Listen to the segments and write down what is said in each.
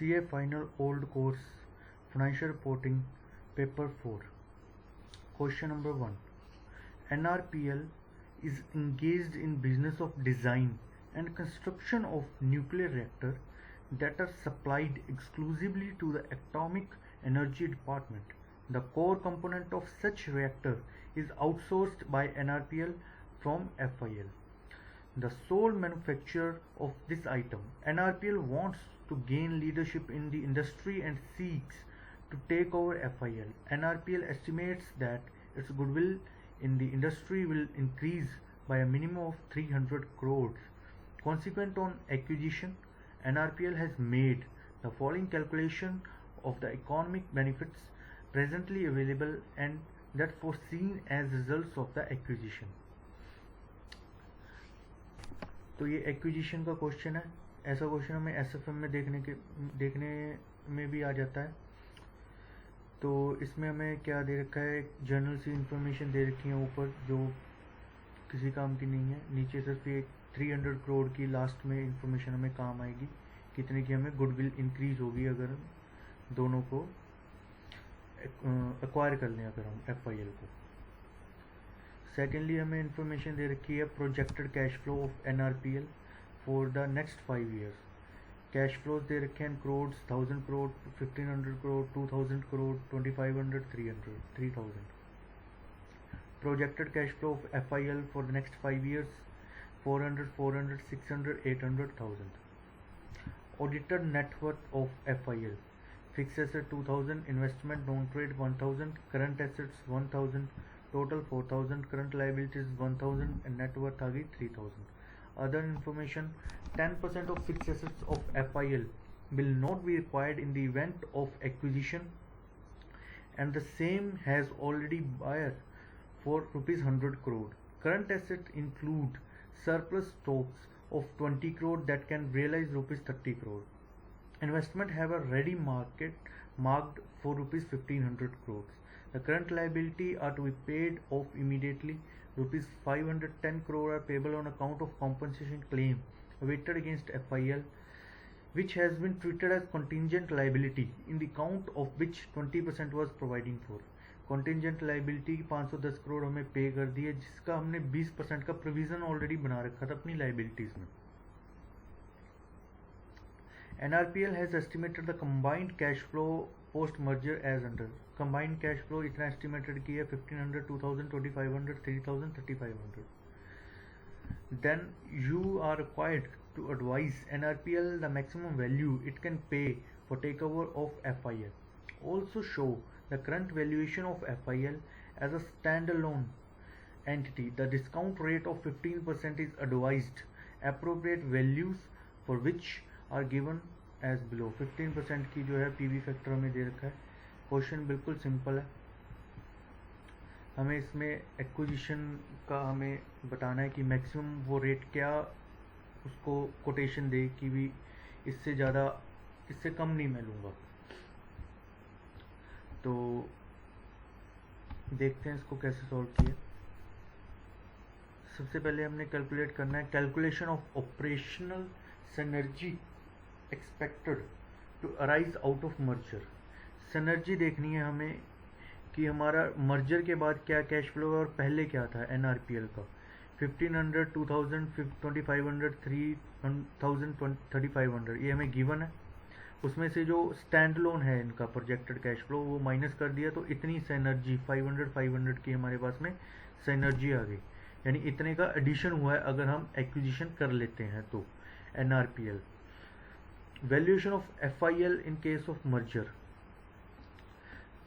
CA Final Old Course Financial Reporting Paper 4. Question number 1. NRPL is engaged in business of design and construction of nuclear reactor that are supplied exclusively to the Atomic Energy Department. The core component of such reactor is outsourced by NRPL from FIL. The sole manufacturer of this item, NRPL wants to gain leadership in the industry and seeks to take over FIL. NRPL estimates that its goodwill in the industry will increase by a minimum of 300 crores. Consequent on acquisition, NRPL has made the following calculation of the economic benefits presently available and that foreseen as results of the acquisition. तो ये acquisition का question है. ऐसा question हमें SFM में देखने में भी आ जाता है. तो इसमें हमें क्या दे रखा है, जर्नल से इंफॉर्मेशन दे रखी है ऊपर जो किसी काम की नहीं है. नीचे सिर्फ ये 300 करोड़ की लास्ट में इंफॉर्मेशन हमें काम आएगी, कितने की हमें गुडविल इंक्रीज होगी अगर दोनों को एक्वायर कर लें अगर हम FIL को. सेकेंडली हमें इंफॉर्मेशन दे रखी है projected cash flow of NRPL for the next 5 years. Cash flows दे रखे हैं crore, 1000 crore, 1500 crore, 2000 crore, 2500, 300, 3000. Projected cash flow of FIL for the next 5 years 400, 400, 600, 800, 1000. Audited net worth of FIL. Fixed asset 2000, investment non-trade 1000, current assets 1000, total 4000, current liabilities 1000 and net worth आ गई 3000. Other information, 10% of fixed assets of FIL will not be required in the event of acquisition and the same has already buyer for rupees 100 crore. Current assets include surplus stocks of 20 crore that can realize rupees 30 crore. Investment have a ready market marked for rupees 1500 crores. The current liability are to be paid off immediately. Rupees 510 crore are payable on account of compensation claim awaited against FIL, which has been treated as contingent liability in the count of which 20% was providing for. Contingent liability 510 crore हमें पे कर दी है, जिसका हमने 20% का provision already बना रखा था अपनी लाइबिलिटीज में. NRPL has estimated the combined cash flow post merger as under. Combined cash flow इतना estimated की है 1500, 2000, 2500, 3000, 3500. Then you are required to advise NRPL the maximum value it can pay for takeover of FIL. Also show the current valuation of FIL as a standalone entity. The discount rate of 15% is advised. Appropriate values for which are given as below. 15% की जो है PV factor हमें दे रखा है. Question बिल्कुल simple है. हमें इसमें एक्विजिशन का हमें बताना है कि मैक्सिमम वो रेट क्या उसको कोटेशन दे कि भी इससे ज़्यादा इससे कम नहीं मैं लूँगा. तो देखते हैं इसको कैसे सॉल्व किया. सबसे पहले हमने कैलकुलेट करना है calculation of operational synergy expected to arise out of merger. Synergy देखनी है हमें कि हमारा मर्जर के बाद क्या कैश फ्लो है और पहले क्या था NRPL का. 1500, 2000, 2500, 3000, 3500 ये हमें गिवन है. उसमें से जो स्टैंड लोन है इनका प्रोजेक्टेड कैश फ्लो वो माइनस कर दिया तो इतनी सिनर्जी 500 की हमारे पास में सिनर्जी आ गई. यानी इतने का एडिशन हुआ है अगर हम एक्विजिशन कर लेते हैं तो. NRPL valuation of FIL in case of merger.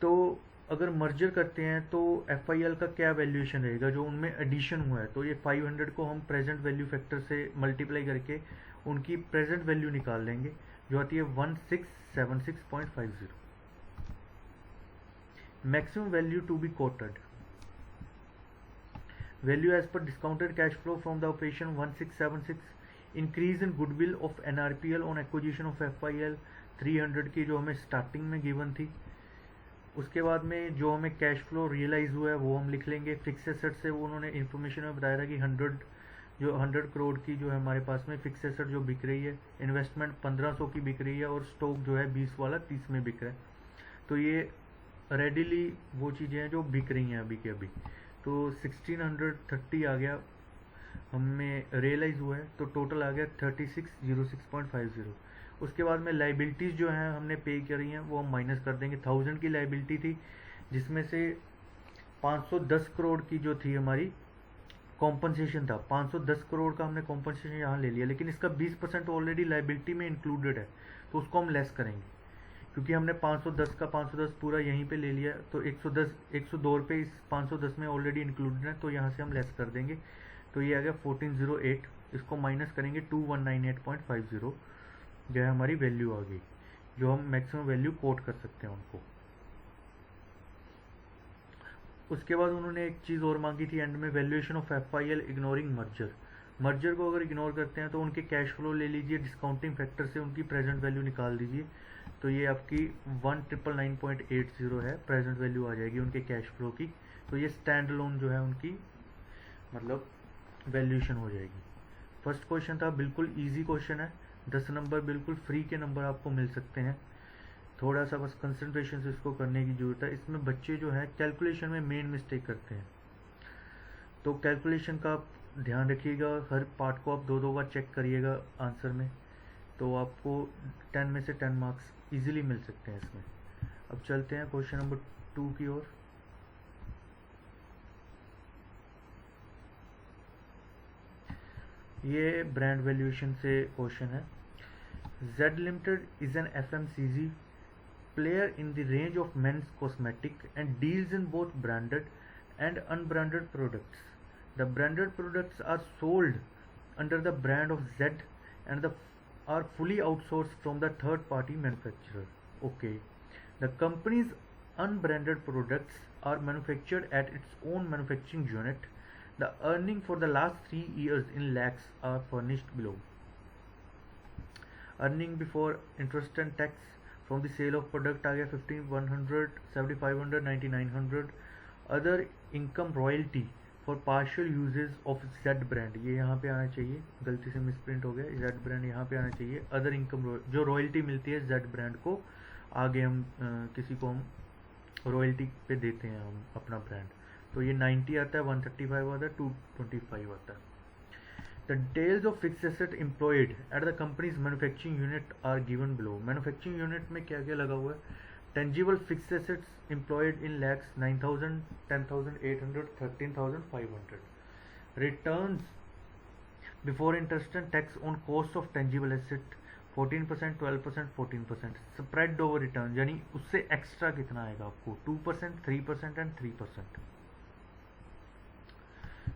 तो अगर मर्जर करते हैं तो FIL का क्या वैल्यूएशन रहेगा जो उनमें एडिशन हुआ है. तो ये 500 को हम प्रेजेंट वैल्यू फैक्टर से मल्टीप्लाई करके उनकी प्रेजेंट वैल्यू निकाल लेंगे जो आती है 1676.50. Maximum value to be quoted. Value as per discounted cash flow from the operation 1676. Increase in goodwill of NRPL on acquisition of FIL 300 की जो हमें स्टार्टिंग में गिवन थी. उसके बाद में जो हमें कैश फ्लो रियलाइज हुआ है वो हम लिख लेंगे. फिक्स एसेट से उन्होंने इन्फॉर्मेशन में बताया था कि 100 जो 100 करोड़ की जो है हमारे पास में फिक्स एसेट जो बिक रही है, इन्वेस्टमेंट 1500 की बिक रही है और स्टॉक जो है 20 वाला 30 में बिक रहा है। तो ये रेडिली वो चीज़ें हैं जो बिक रही हैं अभी के अभी। तो 1630 आ गया हमें रियलाइज़ हुआ है, तो टोटल आ गया 3606.50। उसके बाद में लाइबिलिटीज़ जो हैं हमने पे करी हैं वो हम माइनस कर देंगे। 1000 की लाइबिलिटी थी जिसमें से 510 करोड़ की जो थी हमारी कॉम्पनसेशन था, 510 करोड़ का हमने कॉम्पनसेशन यहाँ ले लिया, लेकिन इसका 20% ऑलरेडी लाइबिलिटी में इंक्लूडेड है, तो उसको हम लेस करेंगे क्योंकि हमने 510 का 510 पूरा यहीं पे ले लिया। तो 102 रुपये इस 510 में ऑलरेडी इंक्लूडेड है, तो यहाँ से हम लेस कर देंगे। तो ये आ गया 1408, इसको माइनस करेंगे 2198.50, जो है हमारी वैल्यू आ गई, जो हम मैक्सिमम वैल्यू कोट कर सकते हैं उनको। उसके बाद उन्होंने एक चीज़ और मांगी थी एंड में, valuation of FIL ignoring merger. Merger को अगर इग्नोर करते हैं तो उनके कैश फ्लो ले लीजिए, डिस्काउंटिंग फैक्टर से उनकी प्रेजेंट वैल्यू निकाल दीजिए, तो ये आपकी 1999.80 है, प्रेजेंट वैल्यू आ जाएगी उनके कैश फ्लो की। तो ये स्टैंड लोन जो है उनकी मतलब वैल्यूएशन हो जाएगी। फर्स्ट क्वेश्चन था, बिल्कुल ईजी क्वेश्चन है, 10 नंबर बिल्कुल फ्री के नंबर आपको मिल सकते हैं। थोड़ा सा बस कंसंट्रेशन से इसको करने की ज़रूरत है। इसमें बच्चे जो है कैलकुलेशन में मेन मिस्टेक करते हैं, तो कैलकुलेशन का आप ध्यान रखिएगा, हर पार्ट को आप 2-2 बार चेक करिएगा आंसर में, तो आपको 10 में से 10 मार्क्स इजीली मिल सकते हैं इसमें। अब चलते हैं क्वेश्चन नंबर 2 की ओर। ये ब्रांड वैल्यूएशन से क्वेश्चन है। Z Limited is an FMCG player in the range of men's cosmetic and deals in both branded and unbranded products. The branded products are sold under the brand of Z and are fully outsourced from the third party manufacturer. Okay. The company's unbranded products are manufactured at its own manufacturing unit. The earning for the last 3 years in lakhs are furnished below. Earning before interest and tax from the sale of product आ गया 1500, 7500, 9900. Other income royalty for partial uses of Z brand, ये यहाँ पे आना चाहिए, गलती से misprint हो गया, Z brand यहाँ पे आना चाहिए। अदर इनकम जो रॉयल्टी मिलती है Z brand को, आगे हम किसी को हम रॉयल्टी पे देते हैं हम अपना ब्रांड, तो ये 90 आता है, 135 आता है, 225 आता है। The details of fixed asset employed at the company's manufacturing unit are given below. Manufacturing unit में क्या क्या लगा हुआ है? Tangible fixed assets employed in lakhs 9,000, 10,800, 13,500. Returns before interest and tax on cost of tangible asset 14%, 12%, 14%. Spread over return यानी उससे extra कितना आएगा आपको? 2%, 3% and 3%.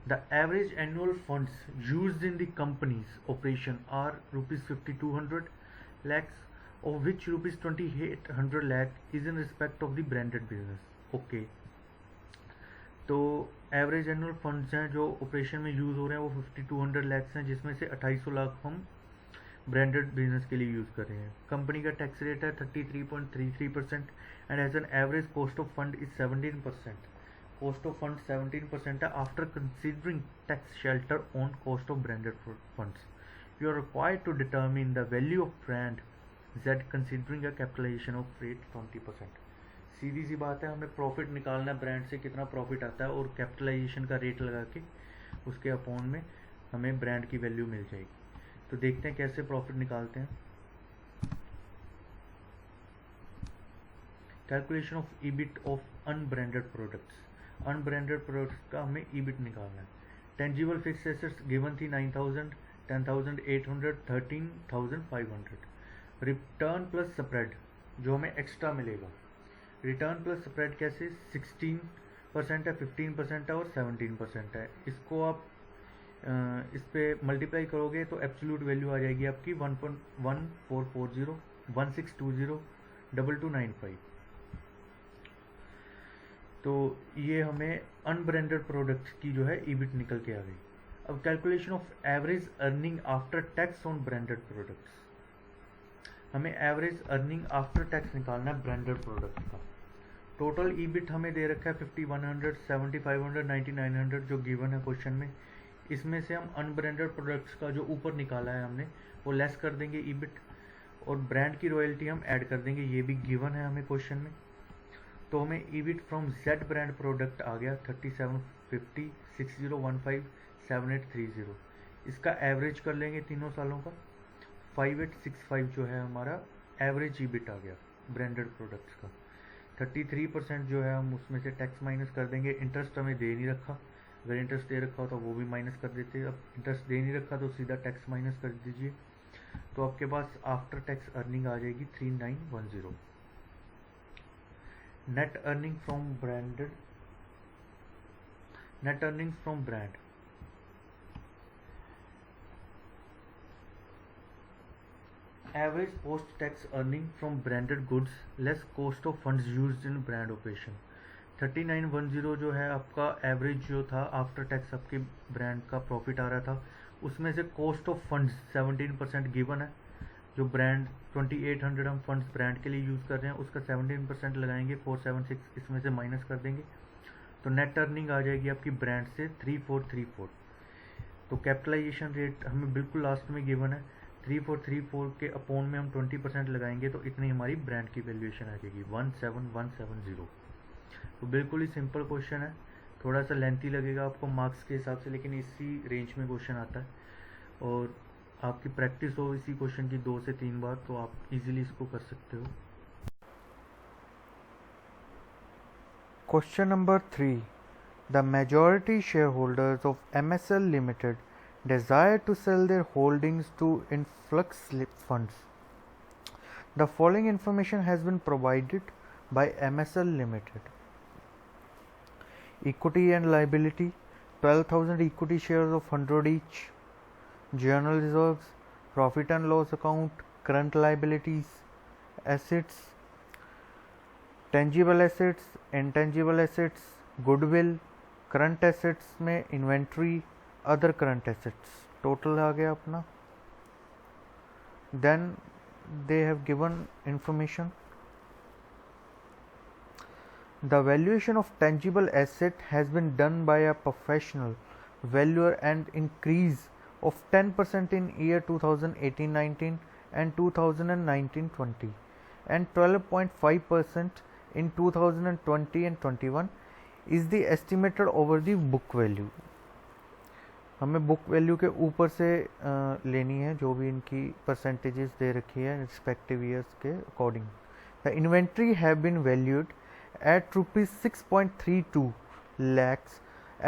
The average annual funds used in the company's operation are rupees 5200 lakhs, of which rupees 2800 lakh is in respect of the branded business. Okay. तो average annual funds हैं जो operation में use हो रहे हैं वो 5200 लैक्स हैं, जिसमें से 2800 लाख हम ब्रांडेड बिजनेस के लिए यूज़ कर रहे हैं। कंपनी का टैक्स रेट है 33.33% and as an average cost of fund is 17%। Cost of fund 17% है after considering tax shelter on cost of branded funds. You are required to determine the value of brand Z considering a capitalisation of rate 20%। सीधी सी बात है, हमें profit निकालना है brand से, कितना प्रॉफिट आता है, और कैपिटलाइजेशन का रेट लगा के उसके अपॉन में हमें ब्रांड की वैल्यू मिल जाएगी। तो देखते हैं कैसे प्रॉफिट निकालते हैं। Calculation of EBIT of unbranded products. Unbranded products का हमें ईबिट निकालना है। टेंजिबल फिक्स एसेट्स गिवन थी 9000, 10,800, 13,500। रिटर्न प्लस स्प्रेड जो हमें एक्स्ट्रा मिलेगा, रिटर्न प्लस स्प्रेड कैसे? 16% है, 15% है और 17% है। इसको आप इस पे मल्टीप्लाई करोगे तो एब्सोल्यूट वैल्यू आ जाएगी आपकी 1.1440, 1620, 2295। तो ये हमें अनब्रांडेड प्रोडक्ट्स की जो है ईबिट निकल के आ गई। अब calculation of average earning after tax on branded products. हमें एवरेज अर्निंग आफ्टर टैक्स निकालना है ब्रांडेड प्रोडक्ट का। टोटल ईबिट हमें दे रखा है 5100, 7500, 9900 जो गिवन है क्वेश्चन में। इसमें से हम अनब्रांडेड प्रोडक्ट्स का जो ऊपर निकाला है हमने वो लेस कर देंगे ईबिट, और ब्रांड की रॉयल्टी हम ऐड कर देंगे, ये भी गिवन है हमें क्वेश्चन में। तो हमें EBIT from Z brand product आ गया 3750 6015 7830। इसका एवरेज कर लेंगे तीनों सालों का, 5865 जो है हमारा एवरेज ईबिट आ गया ब्रांडेड प्रोडक्ट्स का। 33% जो है हम उसमें से टैक्स माइनस कर देंगे। इंटरेस्ट हमें दे नहीं रखा, अगर इंटरेस्ट दे रखा हो तो वो भी माइनस कर देते, अब इंटरेस्ट दे नहीं रखा तो सीधा टैक्स माइनस कर दीजिए। तो आपके पास आफ्टर टैक्स अर्निंग आ जाएगी 3910। Net earning from branded, net earning from brand, average post tax earning from branded goods less cost of funds used in brand operation. 3910 जो है आपका एवरेज जो था आफ्टर टैक्स आपके ब्रांड का प्रॉफिट आ रहा था, उसमें से कॉस्ट ऑफ फंड्स 17% गिवन है। जो ब्रांड 2800 हम फंड्स ब्रांड के लिए यूज़ कर रहे हैं उसका 17% लगाएंगे, 476 इसमें से माइनस कर देंगे, तो नेट अर्निंग आ जाएगी आपकी ब्रांड से 3434। तो कैपिटलाइजेशन रेट हमें बिल्कुल लास्ट में गिवन है, 3434 के अपोन में हम 20% लगाएंगे तो इतनी हमारी ब्रांड की वैल्यूएशन आ जाएगी 17170। तो बिल्कुल ही सिंपल क्वेश्चन है, थोड़ा सा लेंथी लगेगा आपको मार्क्स के हिसाब से, लेकिन इसी रेंज में क्वेश्चन आता है, और आपकी प्रैक्टिस हो इसी क्वेश्चन की 2 से 3 बार तो आप इजीली इसको कर सकते हो। Question number 3, the majority shareholders of MSL Limited desire to sell their holdings to influx funds. The following information has been provided by MSL Limited. Equity and liability, 12,000 equity shares of 100 each. Journal reserves, profit and loss account, current liabilities, assets, tangible assets, intangible assets, goodwill, current assets में inventory, other current assets, total आ गया अपना। Then they have given information. The valuation of tangible asset has been done by a professional valuer and increase of 10% in year 2018-19 and 2019-20 and 12.5% in 2020 and 21 is the estimated over the book value. हमें book value के ऊपर से लेनी है जो भी इनकी percentages दे रखी है रिस्पेक्टिव ईयर्स के according. The inventory have been valued at rupees 6.32 lakhs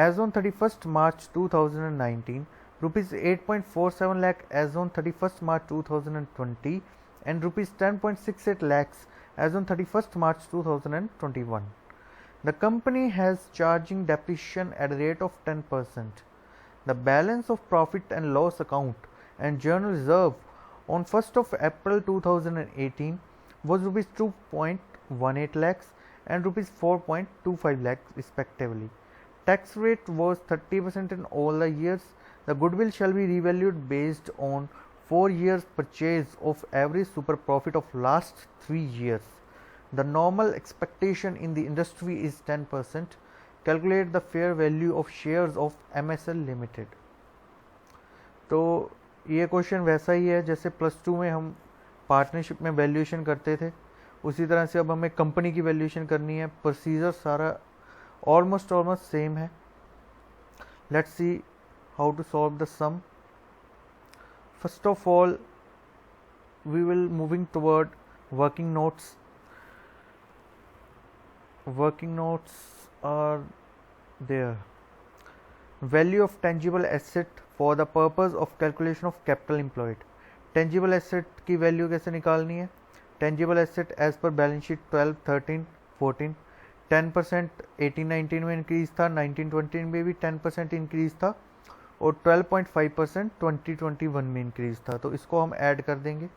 as on 31st March 2019, rupees 8.47 lakh as on 31st March 2020 and rupees 10.68 lakhs as on 31st March 2021. The company has charging depreciation at a rate of 10%. The balance of profit and loss account and journal reserve on 1st of April 2018 was rupees 2.18 lakhs and rupees 4.25 lakhs respectively. Tax rate was 30% in all the years. The goodwill shall be revalued based on 4 years purchase of average super profit of last 3 years. The normal expectation in the industry is 10%. Calculate the fair value of shares of MSL Limited. तो ये question वैसा ही है जैसे +2 में हम partnership में valuation करते थे, उसी तरह से अब हमें कंपनी की वैल्यूएशन करनी है। प्रोसीजर सारा ऑलमोस्ट सेम है। Let's see how to solve the sum. First of all we will moving toward working notes. Working notes are there. Value of tangible asset for the purpose of calculation of capital employed. Tangible asset की value कैसे निकालनी है? Tangible asset as per balance sheet 12, 13, 14 10% 18-19 में increase था, 19-20 में भी 10% increase था और 12.5% 2021 में इंक्रीज था। तो इसको हम ऐड कर देंगे।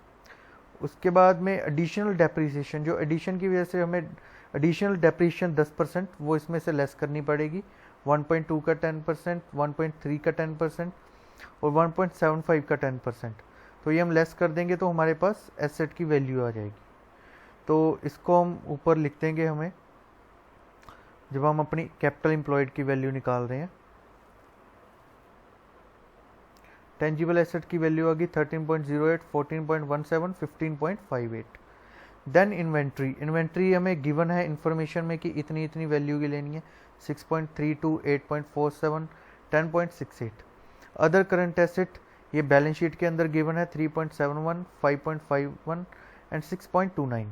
उसके बाद में एडिशनल डेप्रिसिएशन, जो एडिशन की वजह से हमें एडिशनल डेप्रिसिएशन 10% वो इसमें से लेस करनी पड़ेगी। 1.2 का 10%, 1.3 का 10% और 1.75 का 10%। तो ये हम लेस कर देंगे तो हमारे पास एसेट की वैल्यू आ जाएगी। तो इसको हम ऊपर लिख देंगे हमें जब हम अपनी कैपिटल एम्प्लॉयड की वैल्यू निकाल रहे हैं। टेंजिबल एसेट की वैल्यू आ गई 13.08, 14.17, 15.58। देन इन्वेंट्री हमें गिवन है इन्फॉर्मेशन में कि इतनी इतनी वैल्यू की लेनी है, 6.32, 8.47, 10.68। अदर करंट एसेट ये बैलेंस शीट के अंदर गिवन है 3.71, 5.51 एंड 6.29।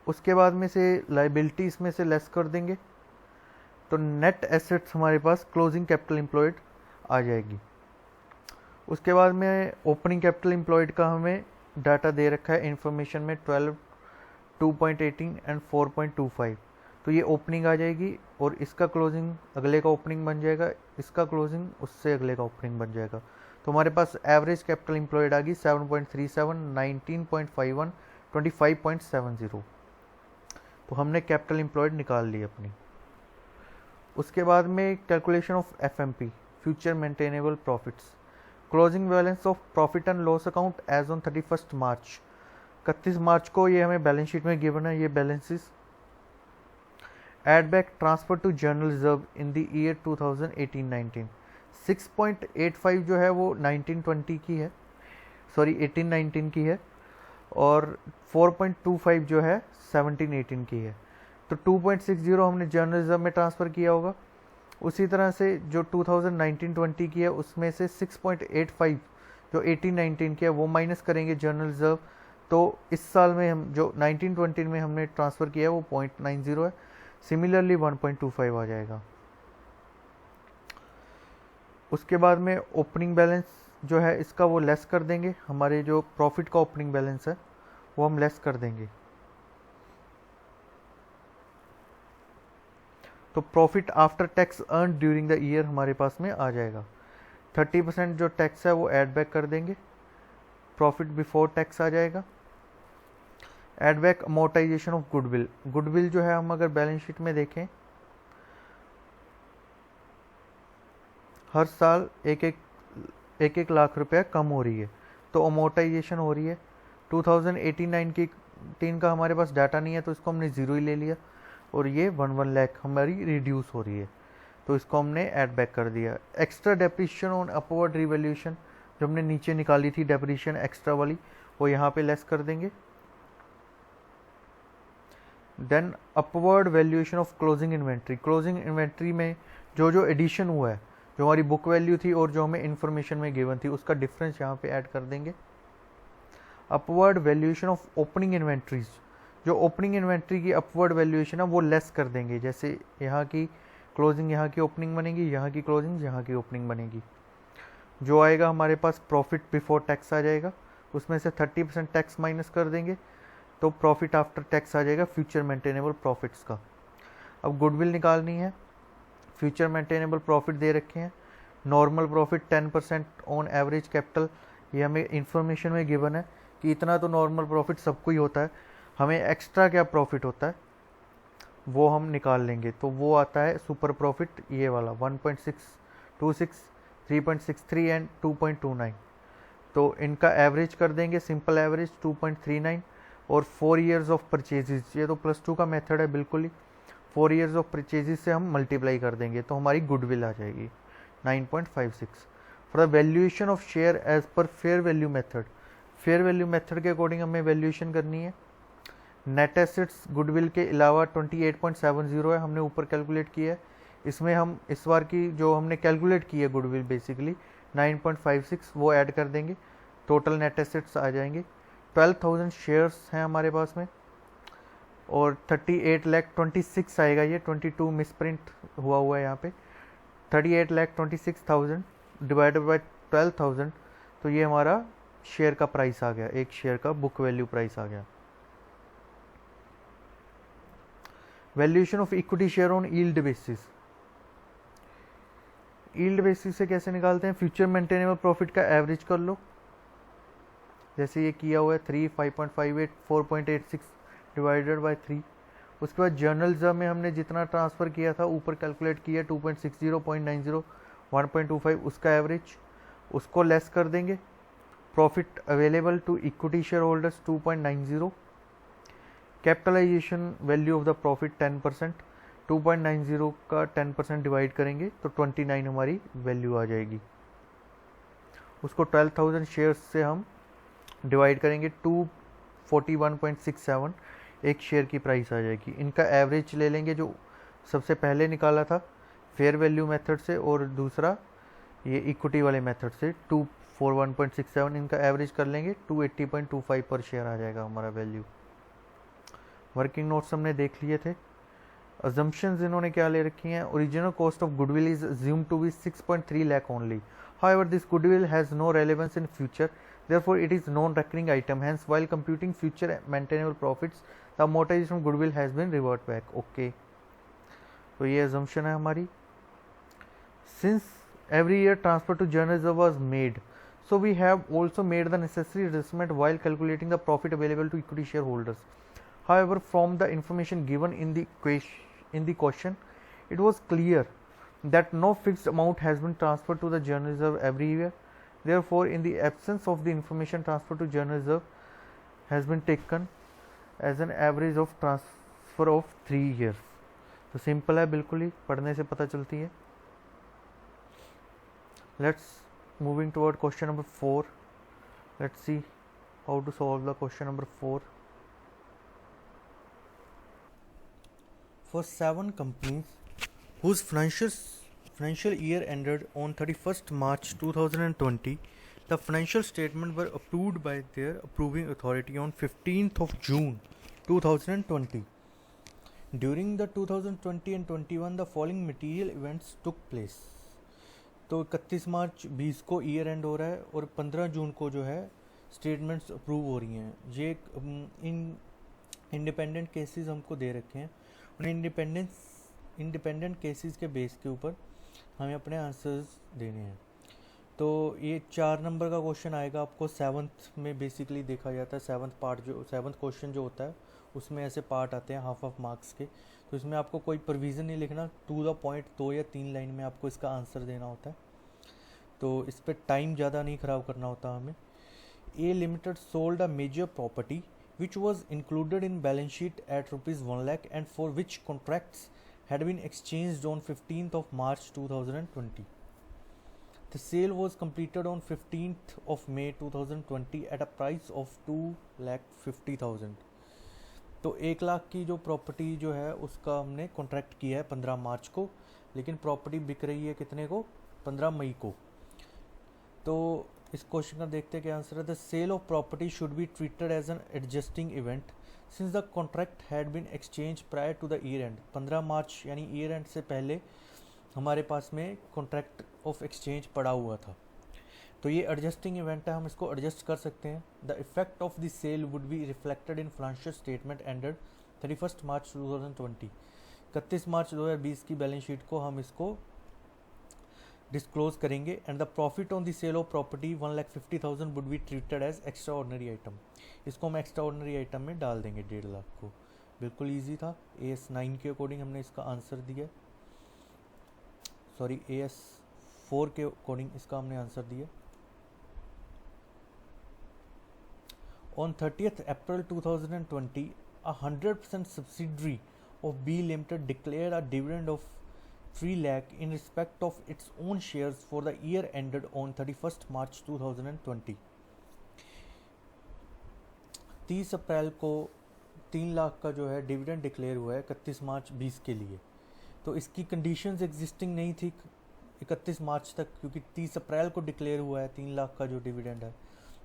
उसके बाद में से लाइबिलिटीज में से लेस कर देंगे तो नेट एसेट्स हमारे पास क्लोजिंग कैपिटल एम्प्लॉयड आ जाएगी। उसके बाद में ओपनिंग कैपिटल एम्प्लॉयड का हमें डाटा दे रखा है इन्फॉर्मेशन में 12, 2.18 एंड 4.25। तो ये ओपनिंग आ जाएगी और इसका क्लोजिंग अगले का ओपनिंग बन जाएगा, इसका क्लोजिंग उससे अगले का ओपनिंग बन जाएगा। तो हमारे पास एवरेज कैपिटल एम्प्लॉयड आ गई 7.37, 19.51, 25.70। तो हमने कैपिटल एम्प्लॉयड निकाल ली अपनी। उसके बाद में calculation of FMP, future maintainable profits. Closing balance of profit and loss account as on 31 March, 31 मार्च को ये हमें बैलेंस शीट में गिवन है। ये balances add back transfer to general reserve in the year 2018-19। 6.85 जो है वो 1920 की है, सॉरी 18-19 की है, और 4.25 जो है 17-18 की है। तो 2.60 हमने जनरल रिजर्व में ट्रांसफ़र किया होगा। उसी तरह से जो 2019-20 की है उसमें से 6.85 जो 18-19 की है वो माइनस करेंगे जनरल रिजर्व। तो इस साल में हम जो 19-20 में हमने ट्रांसफ़र किया है वो 0.90 है। सिमिलरली 1.25 आ जाएगा। उसके बाद में ओपनिंग बैलेंस जो है इसका वो लेस कर देंगे, हमारे जो प्रॉफिट का ओपनिंग बैलेंस है वो हम लेस कर देंगे। तो profit after tax earn during the year हमारे पास में आ जाएगा। 30% जो टैक्स है वो ऐड बैक कर देंगे, प्रॉफिट बिफोर टैक्स आ जाएगा। Add back amortisation of goodwill, goodwill जो है हम अगर बैलेंस शीट में देखें हर साल एक लाख रुपया कम हो रही है, तो अमोर्टाइजेशन हो रही है। 2018-19 का हमारे पास डाटा नहीं है तो इसको हमने ज़ीरो ही ले लिया, और ये 1 लाख हमारी रिड्यूस हो रही है तो इसको हमने ऐड बैक कर दिया। Extra depreciation on upward revaluation जो हमने नीचे निकाली थी डेप्रिशिएशन एक्स्ट्रा वाली वो यहाँ पे लेस कर देंगे। Then upward valuation of closing inventory, closing inventory में जो जो एडिशन हुआ है, जो हमारी बुक वैल्यू थी और जो हमें इन्फॉर्मेशन में गिवन थी उसका डिफरेंस यहाँ पे ऐड कर देंगे। Upward valuation of opening inventories, जो ओपनिंग इन्वेंट्री की अपवर्ड वैल्यूएशन है वो लेस कर देंगे। जैसे यहाँ की क्लोजिंग यहाँ की ओपनिंग बनेगी, यहाँ की क्लोजिंग यहाँ की ओपनिंग बनेगी। जो आएगा हमारे पास प्रॉफिट बिफोर टैक्स आ जाएगा, उसमें से 30% टैक्स माइनस कर देंगे तो प्रॉफिट आफ्टर टैक्स आ जाएगा फ्यूचर मेंटेनेबल प्रॉफिट्स का। अब गुडविल निकालनी है, फ्यूचर मेंटेनेबल प्रॉफिट दे रखे हैं। Normal profit 10% on average capital, ये हमें इंफॉर्मेशन में गिवन है कि इतना तो नॉर्मल प्रॉफिट सबको ही होता है, हमें एक्स्ट्रा क्या प्रॉफिट होता है वो हम निकाल लेंगे। तो वो आता है सुपर प्रॉफिट, ये वाला 1.626, 3.63 एंड 2.29। तो इनका एवरेज कर देंगे, सिंपल एवरेज 2.39, और 4 ईयर्स ऑफ परचेजेस, ये तो +2 का मेथड है बिल्कुल ही। 4 ईयर्स ऑफ परचेजेस से हम मल्टीप्लाई कर देंगे तो हमारी गुडविल आ जाएगी 9.56। For the valuation of share as per fair value method, fair value method के अकॉर्डिंग हमें वैल्यूएशन करनी है। नेट एसेट्स गुडविल के अलावा 28.70 है, हमने ऊपर कैलकुलेट किया है। इसमें हम इस बार की जो हमने कैलकुलेट की है गुडविल बेसिकली 9.56 वो ऐड कर देंगे, टोटल नेट एसेट्स आ जाएंगे। 12,000 शेयर्स हैं हमारे पास में, और 38,26,000 आएगा, ये 22 मिसप्रिंट हुआ है यहाँ पे। 38,26,000 डिवाइडेड बाई 12,000, तो ये हमारा शेयर का प्राइस आ गया, एक शेयर का बुक वैल्यू प्राइस आ गया। Valuation of equity share on yield basis, yield basis से कैसे निकालते हैं? फ्यूचर मेंटेनेबल प्रॉफिट का एवरेज कर लो, जैसे ये किया हुआ है 3, 5.58, 4.86 डिवाइडेड बाय 3। उसके बाद जर्नल रिजर्व में हमने जितना ट्रांसफ़र किया था ऊपर कैलकुलेट किया 2.60, 0.90, 1.25, उसका एवरेज, उसको लेस कर देंगे। Profit available to equity shareholders 2.90, capitalisation value of the profit 10%, 2.90 का 10% डिवाइड करेंगे तो 29 हमारी वैल्यू आ जाएगी। उसको 12,000 शेयर्स से हम डिवाइड करेंगे, 241.67 एक शेयर की प्राइस आ जाएगी। इनका एवरेज ले लेंगे जो सबसे पहले निकाला था फेयर वैल्यू मेथड से, और दूसरा ये इक्विटी वाले मेथड से 241.67, इनका एवरेज कर लेंगे 280.25 पर शेयर आ जाएगा हमारा वैल्यू। वर्किंग नोट्स हमने देख लिए थे। अजम्पशंस इन्होंने क्या ले रखी हैं, original cost of goodwill is assumed to be 6.3 lakh only, however this goodwill has no relevance in future, therefore it is non-recurring item, hence while computing future maintainable profits the amortization of goodwill has been revert back. Okay, तो ये assumption है हमारी। Since every year transfer to general reserve was made, so we have also made the necessary adjustment while calculating the profit available to equity shareholders. However, from the information given in the question, it was clear that no fixed amount has been transferred to the general reserve every year. Therefore, in the absence of the information, transfer to general reserve has been taken as an average of transfer of 3 years. तो simple है, बिल्कुल ही पढ़ने से पता चलती है। Let's moving toward question number 4. Let's see how to solve the question number 4. For 7 companies whose financial year ended on 31st March 2020, the financial statements were approved by their approving authority on 15th of June 2020. During the 2020 and 21, the following material events took place. तो 31 मार्च 20 को year and हो रहा है और 15 जून को जो है statements approve हो रही हैं। ये इन इंडिपेंडेंट केसेस हमको दे रखे हैं, उन इंडिपेंडेंट केसेस के बेस के ऊपर हमें अपने आंसर्स देने हैं। तो ये 4 नंबर का क्वेश्चन आएगा आपको 7th में बेसिकली देखा जाता है। 7th क्वेश्चन जो होता है उसमें ऐसे पार्ट आते हैं हाफ ऑफ मार्क्स के, तो इसमें आपको कोई प्रोविज़न नहीं लिखना, टू द पॉइंट 2 या 3 लाइन में आपको इसका आंसर देना होता है। तो इस पर टाइम ज़्यादा नहीं ख़राब करना होता हमें। A limited sold a major property which was included in balance sheet at rupees 1 lakh and for which contracts had been exchanged on 15th of March 2020. The sale was completed on 15th of May 2020 at a price of 2,50,000. तो 1 लाख की जो property जो है उसका हमने contract किया है 15 मार्च को, लेकिन प्रॉपर्टी बिक रही है कितने को, 15 मई को। तो इस क्वेश्चन का देखते हैं क्या आंसर है। The sale of property should be treated as an adjusting event since the contract had been exchange prior to the year end. 15 March यानी ईयर एंड से पहले हमारे पास में कॉन्ट्रैक्ट ऑफ एक्सचेंज पड़ा हुआ था, तो ये एडजस्टिंग इवेंट है, हम इसको एडजस्ट कर सकते हैं। The effect of the sale would be reflected in financial statement ended 31 मार्च 2020। 31 मार्च 2020 की बैलेंस शीट को हम इसको डिस्क्लोज करेंगे। And the profit on the sale of property 1,50,000 would be treated as extraordinary item. इसको हम एक्स्ट्रा ऑर्डनरी आइटम में डाल देंगे 1.5 लाख को। बिल्कुल ईजी था। AS9 के अकॉर्डिंग हमने इसका आंसर दिया, सॉरी AS4 के अकॉर्डिंग इसका हमने आंसर दिया। On 30th April 2020, a 100% subsidiary of B Limited declared a dividend of 3 lakh in respect of its own shares for the year ended on 31st March 2020. 30 अप्रैल को 3 लाख का जो है dividend declare हुआ है 31 मार्च 20 के लिए। तो इसकी कंडीशंस एग्जिस्टिंग नहीं थी 31 मार्च तक, क्योंकि 30 अप्रैल को डिक्लेयर हुआ है 3 लाख का जो डिविडेंड है,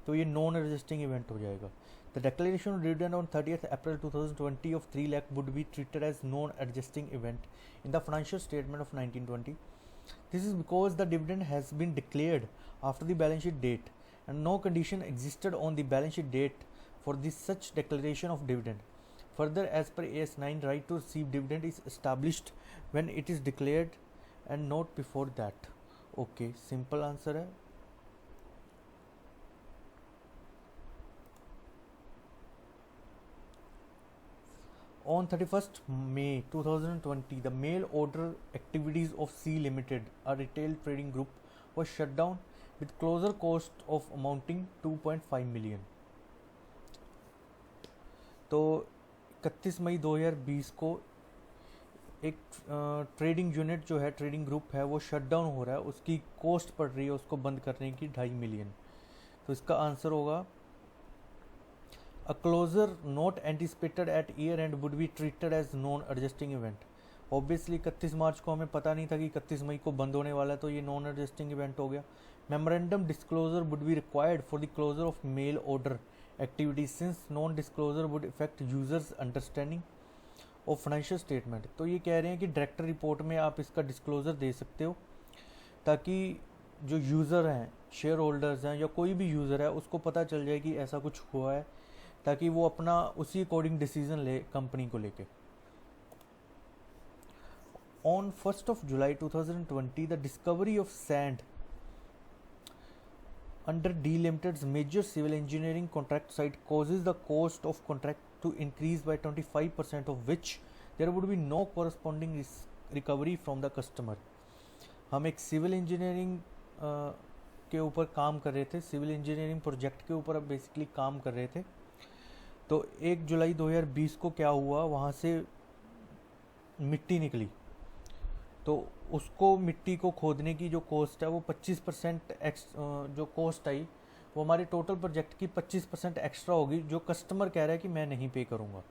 तो ये नॉन एग्जिस्टिंग इवेंट हो जाएगा। The declaration of dividend on 30th April 2020 of 3 lakh would be treated as non-adjusting event in the financial statement of 1920. This is because the dividend has been declared after the balance sheet date and no condition existed on the balance sheet date for this such declaration of dividend. Further, as per AS9, right to receive dividend is established when it is declared and not before that. Okay, simple answer है। On 31st May 2020, the mail order activities of C Limited, a retail trading group, was shut down with closure cost of amounting 2.5 million. तो 31 मई 2020 को एक trading unit जो है, trading group है, वो shut down हो रहा है, उसकी कॉस्ट पड़ रही है उसको बंद करने की 2.5 मिलियन। तो इसका आंसर होगा a closure not anticipated at year end would be treated as non adjusting event. Obviously 31 मार्च को हमें पता नहीं था कि 31 मई को बंद होने वाला है, तो ये नॉन एडजस्टिंग इवेंट हो गया। Memorandum disclosure would be required for the closure of mail order activities since non disclosure would effect users understanding of financial statement. तो ये कह रहे हैं कि डायरेक्टर रिपोर्ट में आप इसका डिस्क्लोजर दे सकते हो ताकि जो यूज़र हैं, शेयर होल्डर्स हैं या कोई भी यूज़र है, उसको पता चल जाए कि ऐसा कुछ हुआ है, ताकि वो अपना उसी अकॉर्डिंग डिसीजन ले कंपनी को लेके। On 1 July 2020 the discovery of sand under D Limited's major civil engineering contract site causes the cost of contract to increase by 25%, of which there would be no corresponding recovery from the customer। हम एक civil engineering के ऊपर काम कर रहे थे, civil engineering project के ऊपर अब बेसिकली काम कर रहे थे। तो 1 जुलाई 2020 को क्या हुआ, वहाँ से मिट्टी निकली, तो उसको मिट्टी को खोदने की जो कॉस्ट है वो 25% जो कॉस्ट आई वो हमारे टोटल प्रोजेक्ट की 25% एक्स्ट्रा होगी, जो कस्टमर कह रहा है कि मैं नहीं पे करूँगा।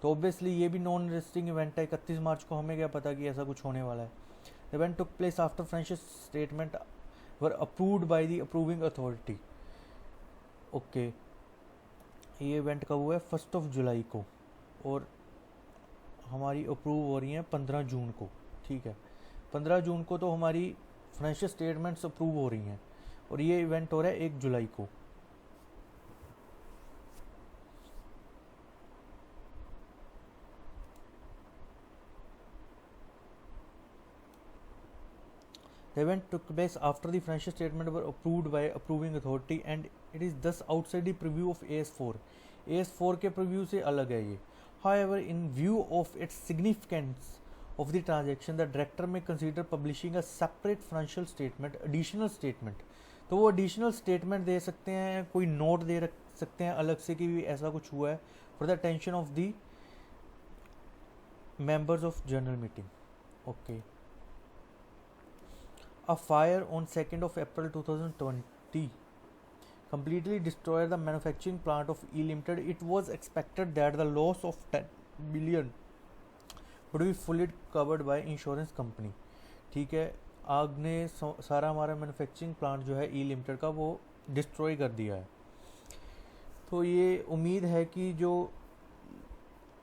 तो ऑब्वियसली ये भी नॉन रेजिस्टिंग इवेंट है। 31 मार्च को हमें क्या पता कि ऐसा कुछ होने वाला है। The event took place after financial statement were approved by the approving authority. Okay, ये इवेंट कब हुआ है? 1 जुलाई को, और हमारी अप्रूव हो रही हैं 15 जून को। ठीक है, 15 जून को तो हमारी फाइनेंशियल स्टेटमेंट्स अप्रूव हो रही हैं, और ये इवेंट हो रहा है 1 जुलाई को। The event took place after the financial statement were approved by approving authority and it is thus outside the preview of AS4। AS4 के preview से अलग है ये। However, in view of its significance of the transaction, the director may consider publishing a separate financial statement, additional statement। तो वो additional statement दे सकते हैं, कोई नोट दे सकते हैं अलग से कि ऐसा कुछ हुआ है, for the attention of the members of general meeting। Okay। A fire on 2nd of April 2020 completely destroyed the manufacturing plant of E Limited। It was expected that the loss of 10 billion would be fully covered by insurance company। ठीक है, आग ने सारा हमारा manufacturing plant जो है ई limited का वो डिस्ट्रॉय कर दिया है। तो ये उम्मीद है कि जो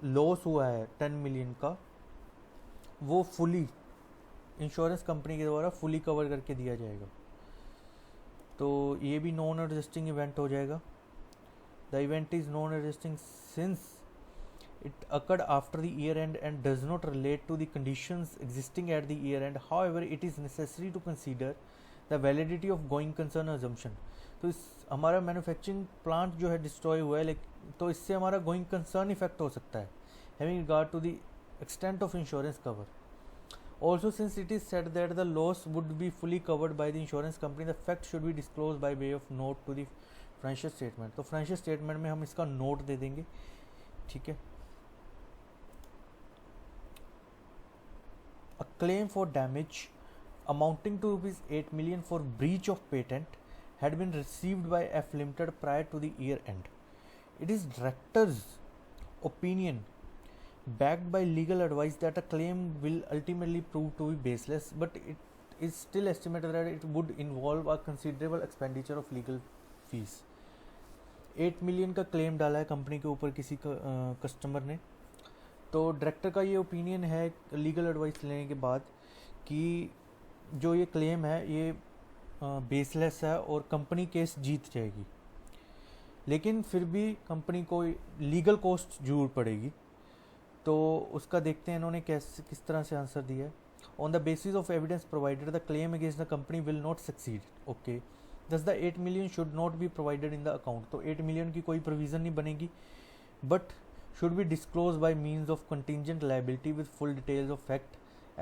लॉस हुआ है 10 मिलियन का, वो फुली इंश्योरेंस कंपनी के द्वारा फुली कवर करके दिया जाएगा। तो ये भी नॉन एडजस्टिंग इवेंट हो जाएगा। The event is non adjusting since it occurred after the year end and does not relate to the conditions existing at the year end। however, it is necessary to consider the validity of going concern assumption। तो इस हमारा manufacturing plant जो है destroy हुआ है, तो इससे हमारा गोइंग कंसर्न इफेक्ट हो सकता है, having regard to the extent of insurance cover. Also, since it is said that the loss would be fully covered by the insurance company, the fact should be disclosed by way of note to the financial statement। तो financial statement में हम इसका note दे देंगे। ठीक है। A claim for damage amounting to ₹8 million for breach of patent had been received by F Limited prior to the year end। It is director's opinion, backed by legal advice, that a claim will ultimately prove to be baseless, but it is still estimated that it would involve a considerable expenditure of legal fees। 8 million का claim डाला है company के ऊपर किसी customer ने। तो director का ये ओपिनियन है लीगल एडवाइस लेने के बाद कि जो ये क्लेम है ये बेसलेस है और कंपनी केस जीत जाएगी, लेकिन फिर भी कंपनी को लीगल कॉस्ट जरूर पड़ेगी। तो उसका देखते हैं इन्होंने किस तरह से आंसर दिया है। On the basis of evidence provided the claim against the company will not succeed. Okay, thus the 8 million should not be provided in the account. तो 8 मिलियन की कोई प्रोविज़न नहीं बनेगी, but should be disclosed by means of contingent liability with full details of fact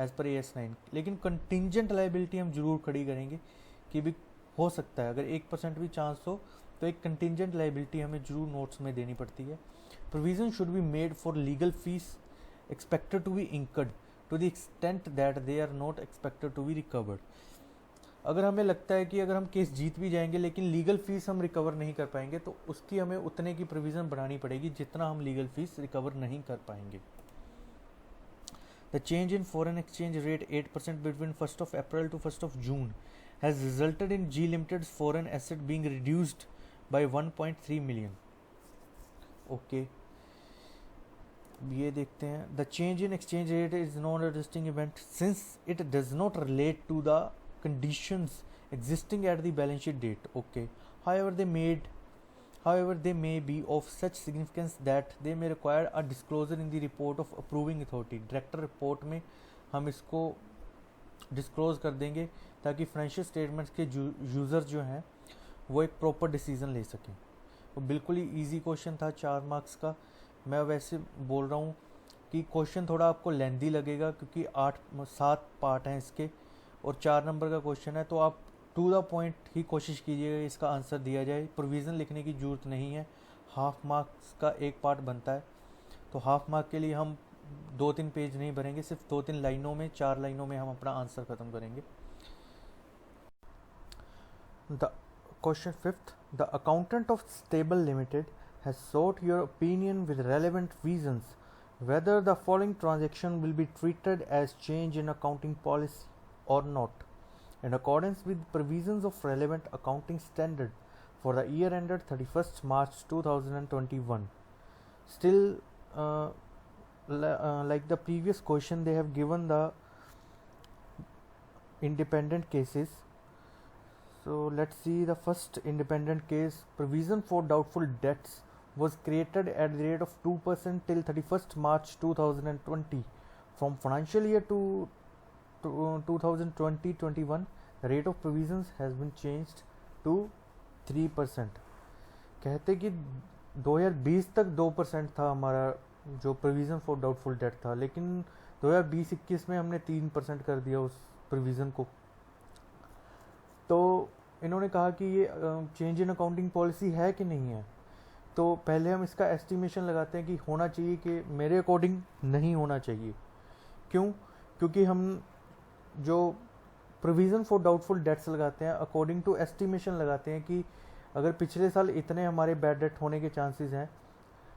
as per AS9। लेकिन contingent liability हम जरूर खड़ी करेंगे कि भी हो सकता है, अगर 1% भी चांस हो तो एक contingent liability हमें जरूर नोट्स में देनी पड़ती है। Provision should be made for legal fees expected to be incurred to the extent that they are not expected to be recovered. अगर हमें लगता है कि अगर हम केस जीत भी जाएंगे लेकिन लीगल फीस हम रिकवर नहीं कर पाएंगे तो उसकी हमें उतने की प्रोविज़न बढ़ानी पड़ेगी जितना हम लीगल फीस रिकवर नहीं कर पाएंगे. The change in foreign exchange rate 8% between 1st of April to 1st of June has resulted in G Limited's foreign asset being reduced by 1.3 million. Okay. ये देखते हैं. The change in exchange rate is non-adjusting event since it does not relate to the conditions existing at the balance sheet date. Okay. However, they may be of such significance that they may require a disclosure in the report of approving authority. Director report में हम इसको disclose कर देंगे ताकि financial statements के user जो हैं वो एक प्रॉपर डिसीजन ले सकें. वो बिल्कुल ही इजी क्वेश्चन था 4 मार्क्स का. मैं वैसे बोल रहा हूँ कि क्वेश्चन थोड़ा आपको लेंदी लगेगा क्योंकि 7 पार्ट हैं इसके और 4 नंबर का क्वेश्चन है, तो आप टू द पॉइंट ही कोशिश कीजिएगा इसका आंसर दिया जाए. प्रोविज़न लिखने की ज़रूरत नहीं है. हाफ मार्क्स का एक पार्ट बनता है तो हाफ मार्क के लिए हम 2-3 पेज नहीं भरेंगे, सिर्फ 2-3 लाइनों में 4 लाइनों में हम अपना आंसर ख़त्म करेंगे. The question 5th. The accountant of stable limited has sought your opinion with relevant reasons whether the following transaction will be treated as change in accounting policy or not in accordance with provisions of relevant accounting standard for the year ended 31st March 2021. Still like the previous question, they have given the independent cases. So let's see the first independent case. Provision for doubtful debts was created at the rate of 2% till 31st March 2020. From financial year to 2020-21, the rate of provisions has been changed to 3%. कहते कि 2020 तक 2% था हमारा जो provision for doubtful debt था, लेकिन 2020-21 में हमने 3% कर दिया उस प्रोविज़न को. तो इन्होंने कहा कि ये चेंज इन अकाउंटिंग पॉलिसी है कि नहीं है. तो पहले हम इसका एस्टिमेशन लगाते हैं कि होना चाहिए कि मेरे अकॉर्डिंग नहीं होना चाहिए. क्यों? क्योंकि हम जो प्रोविज़न फॉर डाउटफुल डेट्स लगाते हैं अकॉर्डिंग टू एस्टिमेशन लगाते हैं कि अगर पिछले साल इतने हमारे बैड डेट होने के चांसेस हैं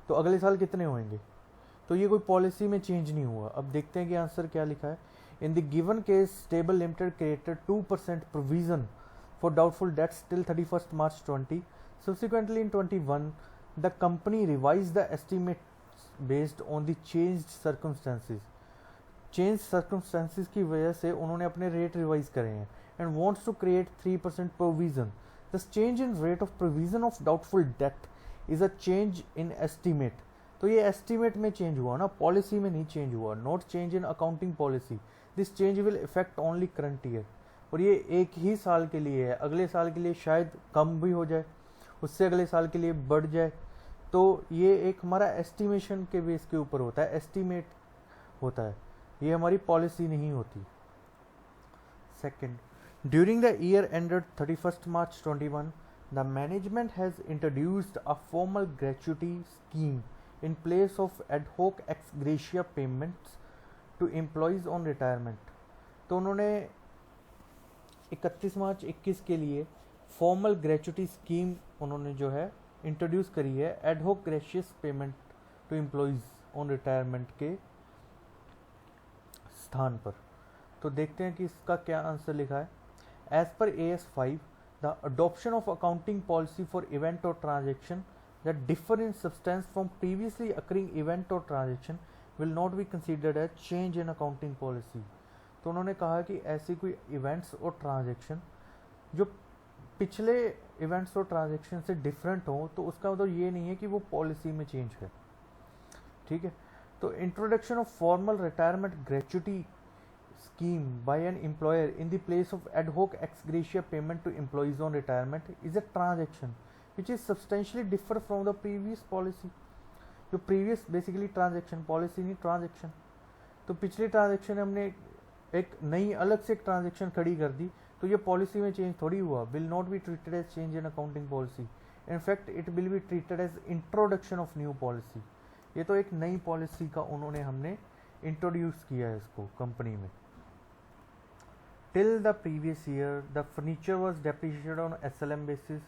तो अगले साल कितने होंगे. तो ये कोई पॉलिसी में चेंज नहीं हुआ. अब देखते हैं कि आंसर क्या लिखा है. In the given case stable limited created 2% provision for doubtful debts till 31st March 20. Subsequently in 21, the company revised the estimates based on the changed circumstances. Changed circumstances की वजह से उन्होंने अपने रेट रिवाइज करे हैं and wants to create 3% provision. This change in rate of provision of doubtful debt is a change in estimate. तो ये estimate में change हुआ ना, पॉलिसी में नहीं change हुआ. Not change in accounting policy. This change will affect only current year. और ये एक ही साल के लिए है. अगले साल के लिए शायद कम भी हो जाए, उससे अगले साल के लिए बढ़ जाए. तो ये एक हमारा एस्टिमेशन के बेस के ऊपर होता है, एस्टिमेट होता है, ये हमारी पॉलिसी नहीं होती. Second, during the year ended 31st March 21, the management has introduced a formal gratuity scheme in place of ad hoc ex gratia payments to employees on retirement. तो उन्होंने 31 मार्च 21 के लिए फॉर्मल ग्रेच्युटी स्कीम उन्होंने जो है introduce करी है ad hoc gracious payment to employees on retirement के स्थान पर. तो देखते हैं कि इसका क्या आंसर लिखा है. As per AS 5, the adoption of accounting policy for event और transaction that differ in substance from previously occurring event और transaction will not be considered as change in accounting policy. तो उन्होंने कहा कि ऐसी कोई इवेंट्स और ट्रांजैक्शन जो पिछले इवेंट्स और ट्रांजैक्शन से डिफरेंट हो तो उसका मतलब ये नहीं है कि वो पॉलिसी में चेंज है. ठीक है. तो introduction of formal retirement gratuity scheme by an employer in the place of ad hoc ex gratia payment to employees on retirement is a transaction which is substantially differ from the previous policy. जो previous basically transaction policy नहीं transaction. तो पिछले transaction हमने एक नई अलग से एक ट्रांजेक्शन खड़ी कर दी तो ये पॉलिसी में चेंज थोड़ी हुआ. Will not be treated as change in accounting policy. In fact it will be treated as introduction of new policy. ये तो एक नई पॉलिसी का उन्होंने हमने इंट्रोड्यूस किया है इसको कंपनी में। Till the previous year the furniture was depreciated on SLM basis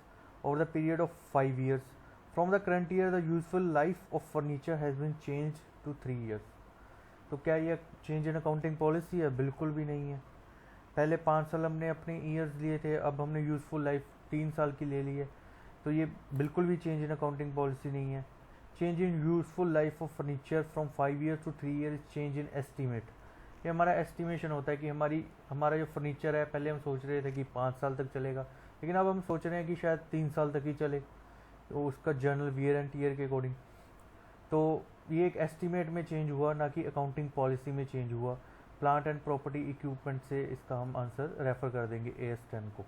over the period of 5 years. From the current year the useful life of furniture has been change to 3 years. तो क्या ये change in accounting policy है? बिल्कुल भी नहीं है। पहले 5 साल हमने अपने ईयर्स लिए थे, अब हमने यूज़फुल लाइफ 3 साल की ले ली है, तो ये बिल्कुल भी चेंज इन अकाउंटिंग पॉलिसी नहीं है। Change in useful life of furniture from 5 years to 3 years change in estimate. ये हमारा एस्टिमेशन होता है कि हमारा जो फर्नीचर है, पहले हम सोच रहे थे कि 5 साल तक चलेगा, लेकिन अब हम सोच रहे हैं कि शायद 3 साल तक ही चले, तो उसका जर्नल वियर एंड टीयर के अकॉर्डिंग। तो ये एक एस्टीमेट में चेंज हुआ, ना कि अकाउंटिंग पॉलिसी में चेंज हुआ। प्लांट एंड प्रॉपर्टी इक्विपमेंट से इसका हम आंसर रेफर कर देंगे AS 10 को।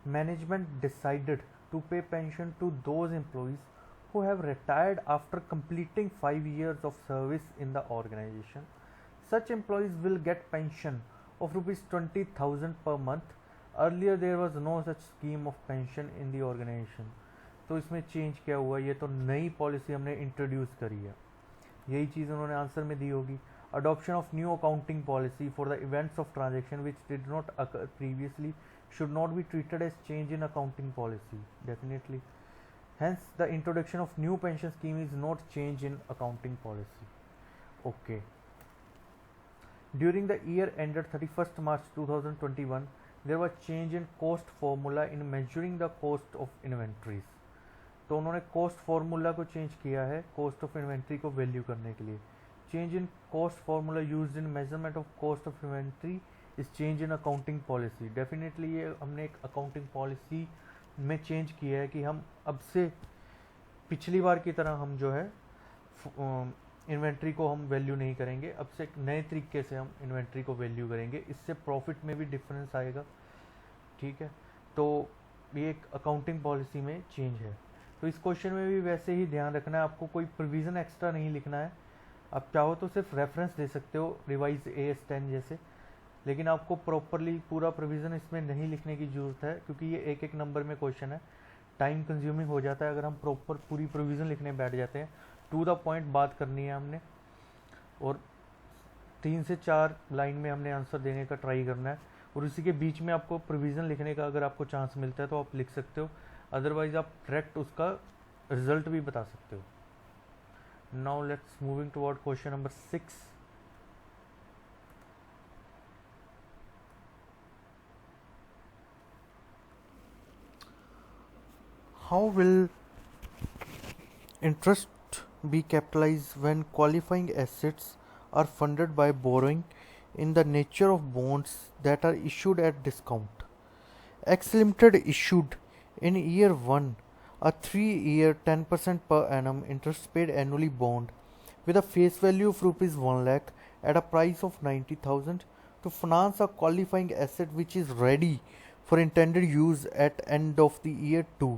Management decided to pay pension to those employees who have retired after completing 5 years of service in the organization. Such employees will get pension of rupees 20,000 per month. Earlier there was no such scheme of pension in the organization. तो इसमें change क्या हुआ? ये तो नई policy हमने introduce करी है, यही चीज़ उन्होंने आंसर में दी होगी। Adoption of new accounting policy for the events of transaction which did not occur previously should not be treated as change in accounting policy, definitely. Hence, the introduction of new pension scheme is not change in accounting policy. Okay. During the year ended 31st March 2021, there was change in cost formula in measuring the cost of inventories. तो उन्होंने cost formula को change किया है cost of inventory को value करने के लिए। Change in cost formula used in measurement of cost of inventory is change in accounting policy. Definitely ये हमने एक accounting policy में चेंज किया है कि हम अब से पिछली बार की तरह हम जो है इन्वेंट्री को हम वैल्यू नहीं करेंगे, अब से एक नए तरीके से हम इन्वेंट्री को वैल्यू करेंगे। इससे प्रॉफिट में भी डिफरेंस आएगा, ठीक है। तो ये एक अकाउंटिंग पॉलिसी में चेंज है। तो इस क्वेश्चन में भी वैसे ही ध्यान रखना है, आपको कोई प्रोविज़न एक्स्ट्रा नहीं लिखना है। आप चाहो तो सिर्फ रेफरेंस दे सकते हो रिवाइज AS 10 जैसे, लेकिन आपको प्रॉपरली पूरा प्रोविज़न इसमें नहीं लिखने की ज़रूरत है, क्योंकि ये एक एक नंबर में क्वेश्चन है, टाइम कंज्यूमिंग हो जाता है अगर हम प्रॉपर पूरी प्रोविज़न लिखने बैठ जाते हैं। टू द पॉइंट बात करनी है हमने, और 3 से 4 लाइन में हमने आंसर देने का ट्राई करना है, और उसी के बीच में आपको प्रोविज़न लिखने का अगर आपको चांस मिलता है तो आप लिख सकते हो, अदरवाइज आप डायरेक्ट उसका रिजल्ट भी बता सकते हो। Now let's moving toward question number 6। How will interest be capitalized when qualifying assets are funded by borrowing in the nature of bonds that are issued at discount? X Limited issued in year 1 a 3-year 10% per annum interest paid annually bond with a face value of rupees 1 lakh at a price of 90,000 to finance a qualifying asset which is ready for intended use at end of the year 2.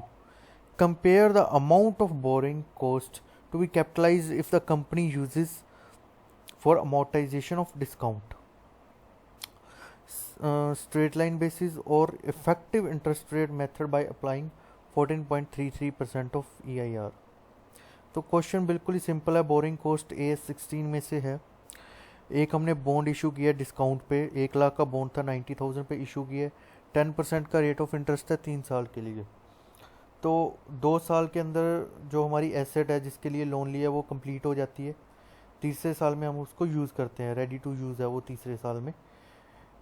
Compare the amount of borrowing cost to be capitalized if the company uses for amortization of discount, straight line basis or effective interest rate method by applying 14.33% of EIR. तो question बिल्कुल ही simple है। Borrowing cost AS 16 में से है। एक हमने bond issue किया discount पे, 1 लाख का बॉन्ड था, 90,000 पे इशू किया, 10% का रेट ऑफ इंटरेस्ट है 3 साल के लिए। तो 2 साल के अंदर जो हमारी एसेट है जिसके लिए लोन लिया वो कंप्लीट हो जाती है, तीसरे साल में हम उसको यूज़ करते हैं, रेडी टू यूज़ है वो तीसरे साल में,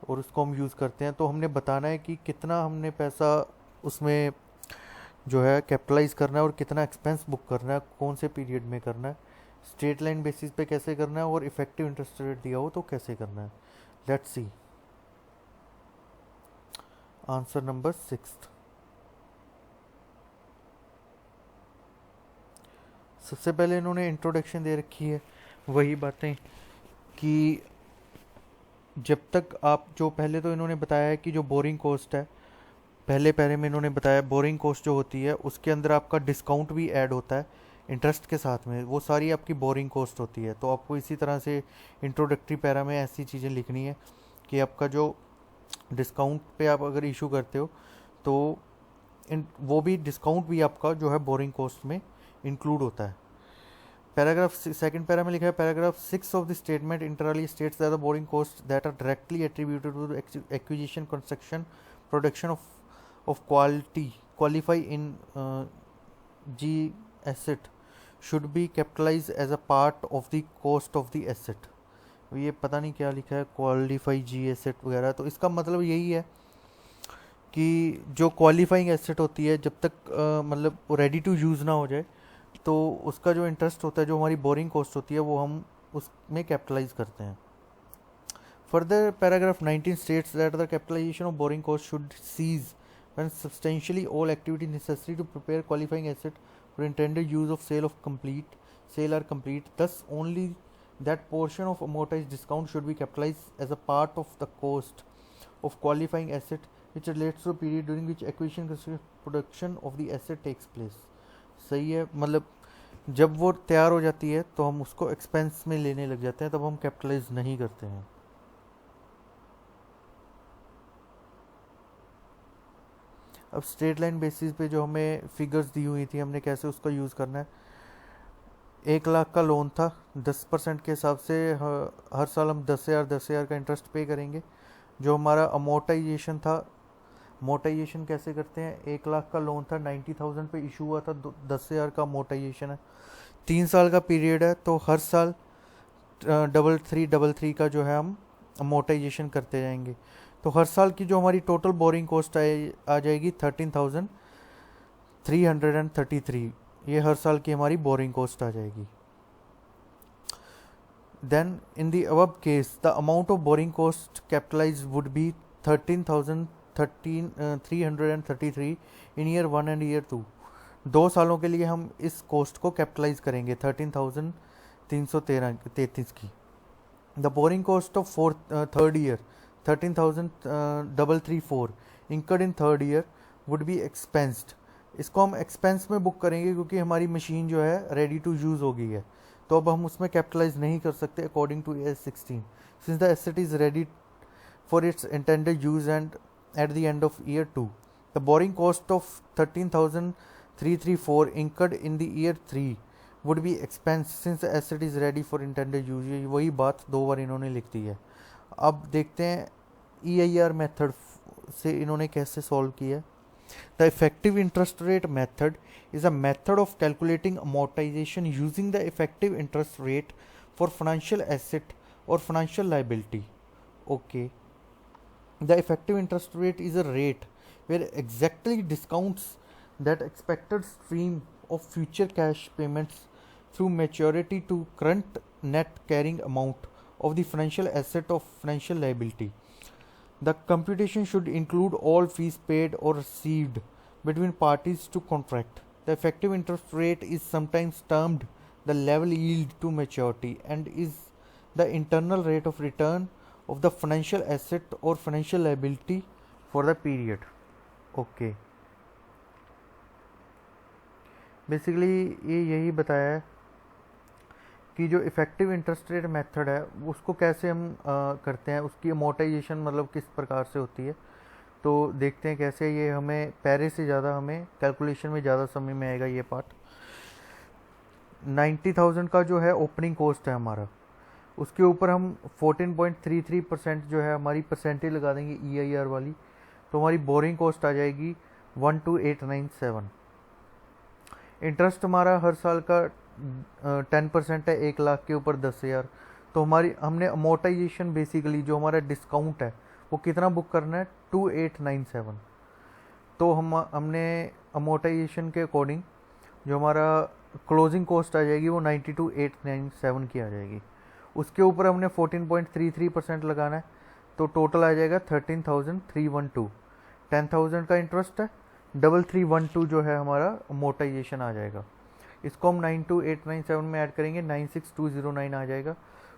और उसको हम यूज़ करते हैं। तो हमने बताना है कि कितना हमने पैसा उसमें जो है कैपिटलाइज करना है और कितना एक्सपेंस बुक करना है, कौन से पीरियड में करना है, स्ट्रेट लाइन बेसिस पे कैसे करना है, और इफेक्टिव इंटरेस्ट रेट दिया हो तो कैसे करना है। Let's see answer number 6। सबसे पहले इन्होंने इंट्रोडक्शन दे रखी है, वही बातें कि जब तक आप जो पहले तो इन्होंने बताया है कि जो बोरिंग कॉस्ट है, पहले पैरे में इन्होंने बताया बोरिंग कॉस्ट जो होती है उसके अंदर आपका डिस्काउंट भी ऐड होता है इंटरेस्ट के साथ में, वो सारी आपकी बोरिंग कॉस्ट होती है। तो आपको इसी तरह से इंट्रोडक्टरी पैरा में ऐसी चीज़ें लिखनी है कि आपका जो डिस्काउंट पे आप अगर इशू करते हो तो वो भी डिस्काउंट भी आपका जो है बोरिंग कॉस्ट में इंक्लूड होता है। पैराग्राफ सेकंड पैरा में लिखा है paragraph 6 of the statement inter alia states that the boring cost that are directly attributed to the acquisition construction production of qualifying asset should be capitalise as a part of the cost of the asset. ये पता नहीं क्या लिखा है qualify जी asset वगैरह, तो इसका मतलब यही है कि जो क्वालिफाइंग एसेट होती है जब तक मतलब रेडी टू यूज़ ना हो जाए तो उसका जो इंटरेस्ट होता है, जो हमारी बोरिंग कॉस्ट होती है, वो हम उसमें कैपिटलाइज करते हैं। Further paragraph 19 states that the capitalisation of borrowing cost should cease when substantially all activity necessary to prepare qualifying asset for intended use of sale are complete, thus only that portion of amortized discount should be capitalized as a part of the cost of qualifying asset which relates to a period during which acquisition production of the asset takes place। सही है, मतलब जब वो तैयार हो जाती है तो हम उसको एक्सपेंस में लेने लग जाते हैं, तब हम कैपिटलाइज नहीं करते हैं। अब स्ट्रेट लाइन बेसिस पे जो हमें फिगर्स दी हुई थी, हमने कैसे उसका यूज़ करना है। 1 लाख का लोन था, 10% के हिसाब से हर साल हम 10,000 का इंटरेस्ट पे करेंगे। जो हमारा अमोर्टाइजेशन था, अमोर्टाइजेशन कैसे करते हैं, 1 लाख का लोन था, 90,000 पे इशू हुआ था, 10,000 का अमोर्टाइजेशन है। 3 साल का पीरियड है, तो हर साल 333 का जो है हम अमोर्टाइजेशन करते जाएंगे। तो हर साल की जो हमारी टोटल बोरिंग कॉस्ट आ जाएगी 13,333। ये हर साल की हमारी बोरिंग कॉस्ट आ जाएगी। Then in the above case the amount of borrowing cost capitalise would be 13,333 in year 1 and year 2। 2 सालों के लिए हम इस कॉस्ट को कैपिटलाइज करेंगे 13,333 की। The boring cost of third year 13,334 incurred in third year would be expensed. इसको हम एक्सपेंस में बुक करेंगे क्योंकि हमारी मशीन जो है रेडी टू यूज़ हो गई है, तो अब हम उसमें कैपिटलाइज नहीं कर सकते according to AS 16 since the asset is ready for its intended use and at the end of year 2। The boring cost of 13,334 incurred in the year 3 would be expense since the asset is ready for intended use. वही बात 2 बार इन्होंने लिख दी है। अब देखते हैं EIR method से इन्होंने कैसे सॉल्व किया है। The effective interest rate method is a method of calculating amortization using the effective interest rate for financial asset or financial liability. Okay. The effective interest rate is a rate where exactly discounts that expected stream of future cash payments through maturity to current net carrying amount of the financial asset of financial liability. The computation should include all fees paid or received between parties to contract. The effective interest rate is sometimes termed the level yield to maturity and is the internal rate of return of the financial asset or financial liability for the period. Okay. Basically ये यही बताया है कि जो effective interest rate method है उसको कैसे हम करते हैं, उसकी अमोर्टाइजेशन मतलब किस प्रकार से होती है। तो देखते हैं कैसे। ये हमें पैरे से ज़्यादा हमें कैलकुलेशन में ज़्यादा समय में आएगा ये पार्ट। 90,000 का जो है ओपनिंग कॉस्ट है हमारा, उसके ऊपर हम 14.33% जो है हमारी परसेंटेज लगा देंगे EIR वाली, तो हमारी बोरिंग कॉस्ट आ जाएगी 12,897। इंटरेस्ट हमारा हर साल का 10% है, 1 लाख के ऊपर 10,000। तो हमने अमोर्टाइजेशन बेसिकली जो हमारा डिस्काउंट है वो कितना बुक करना है 2897। तो हमने अमोर्टाइजेशन के अकॉर्डिंग जो हमारा क्लोजिंग कॉस्ट आ जाएगी वो 92,897 की आ जाएगी। उसके ऊपर हमने 14.33% लगाना है, तो टोटल आ जाएगा 13,312। 10,000 का इंटरेस्ट है, 3,312 जो है हमारा अमोर्टाइजेशन आ जाएगा। इसको हम 92,897 में ऐड करेंगे, 96,209 आ जाएगा।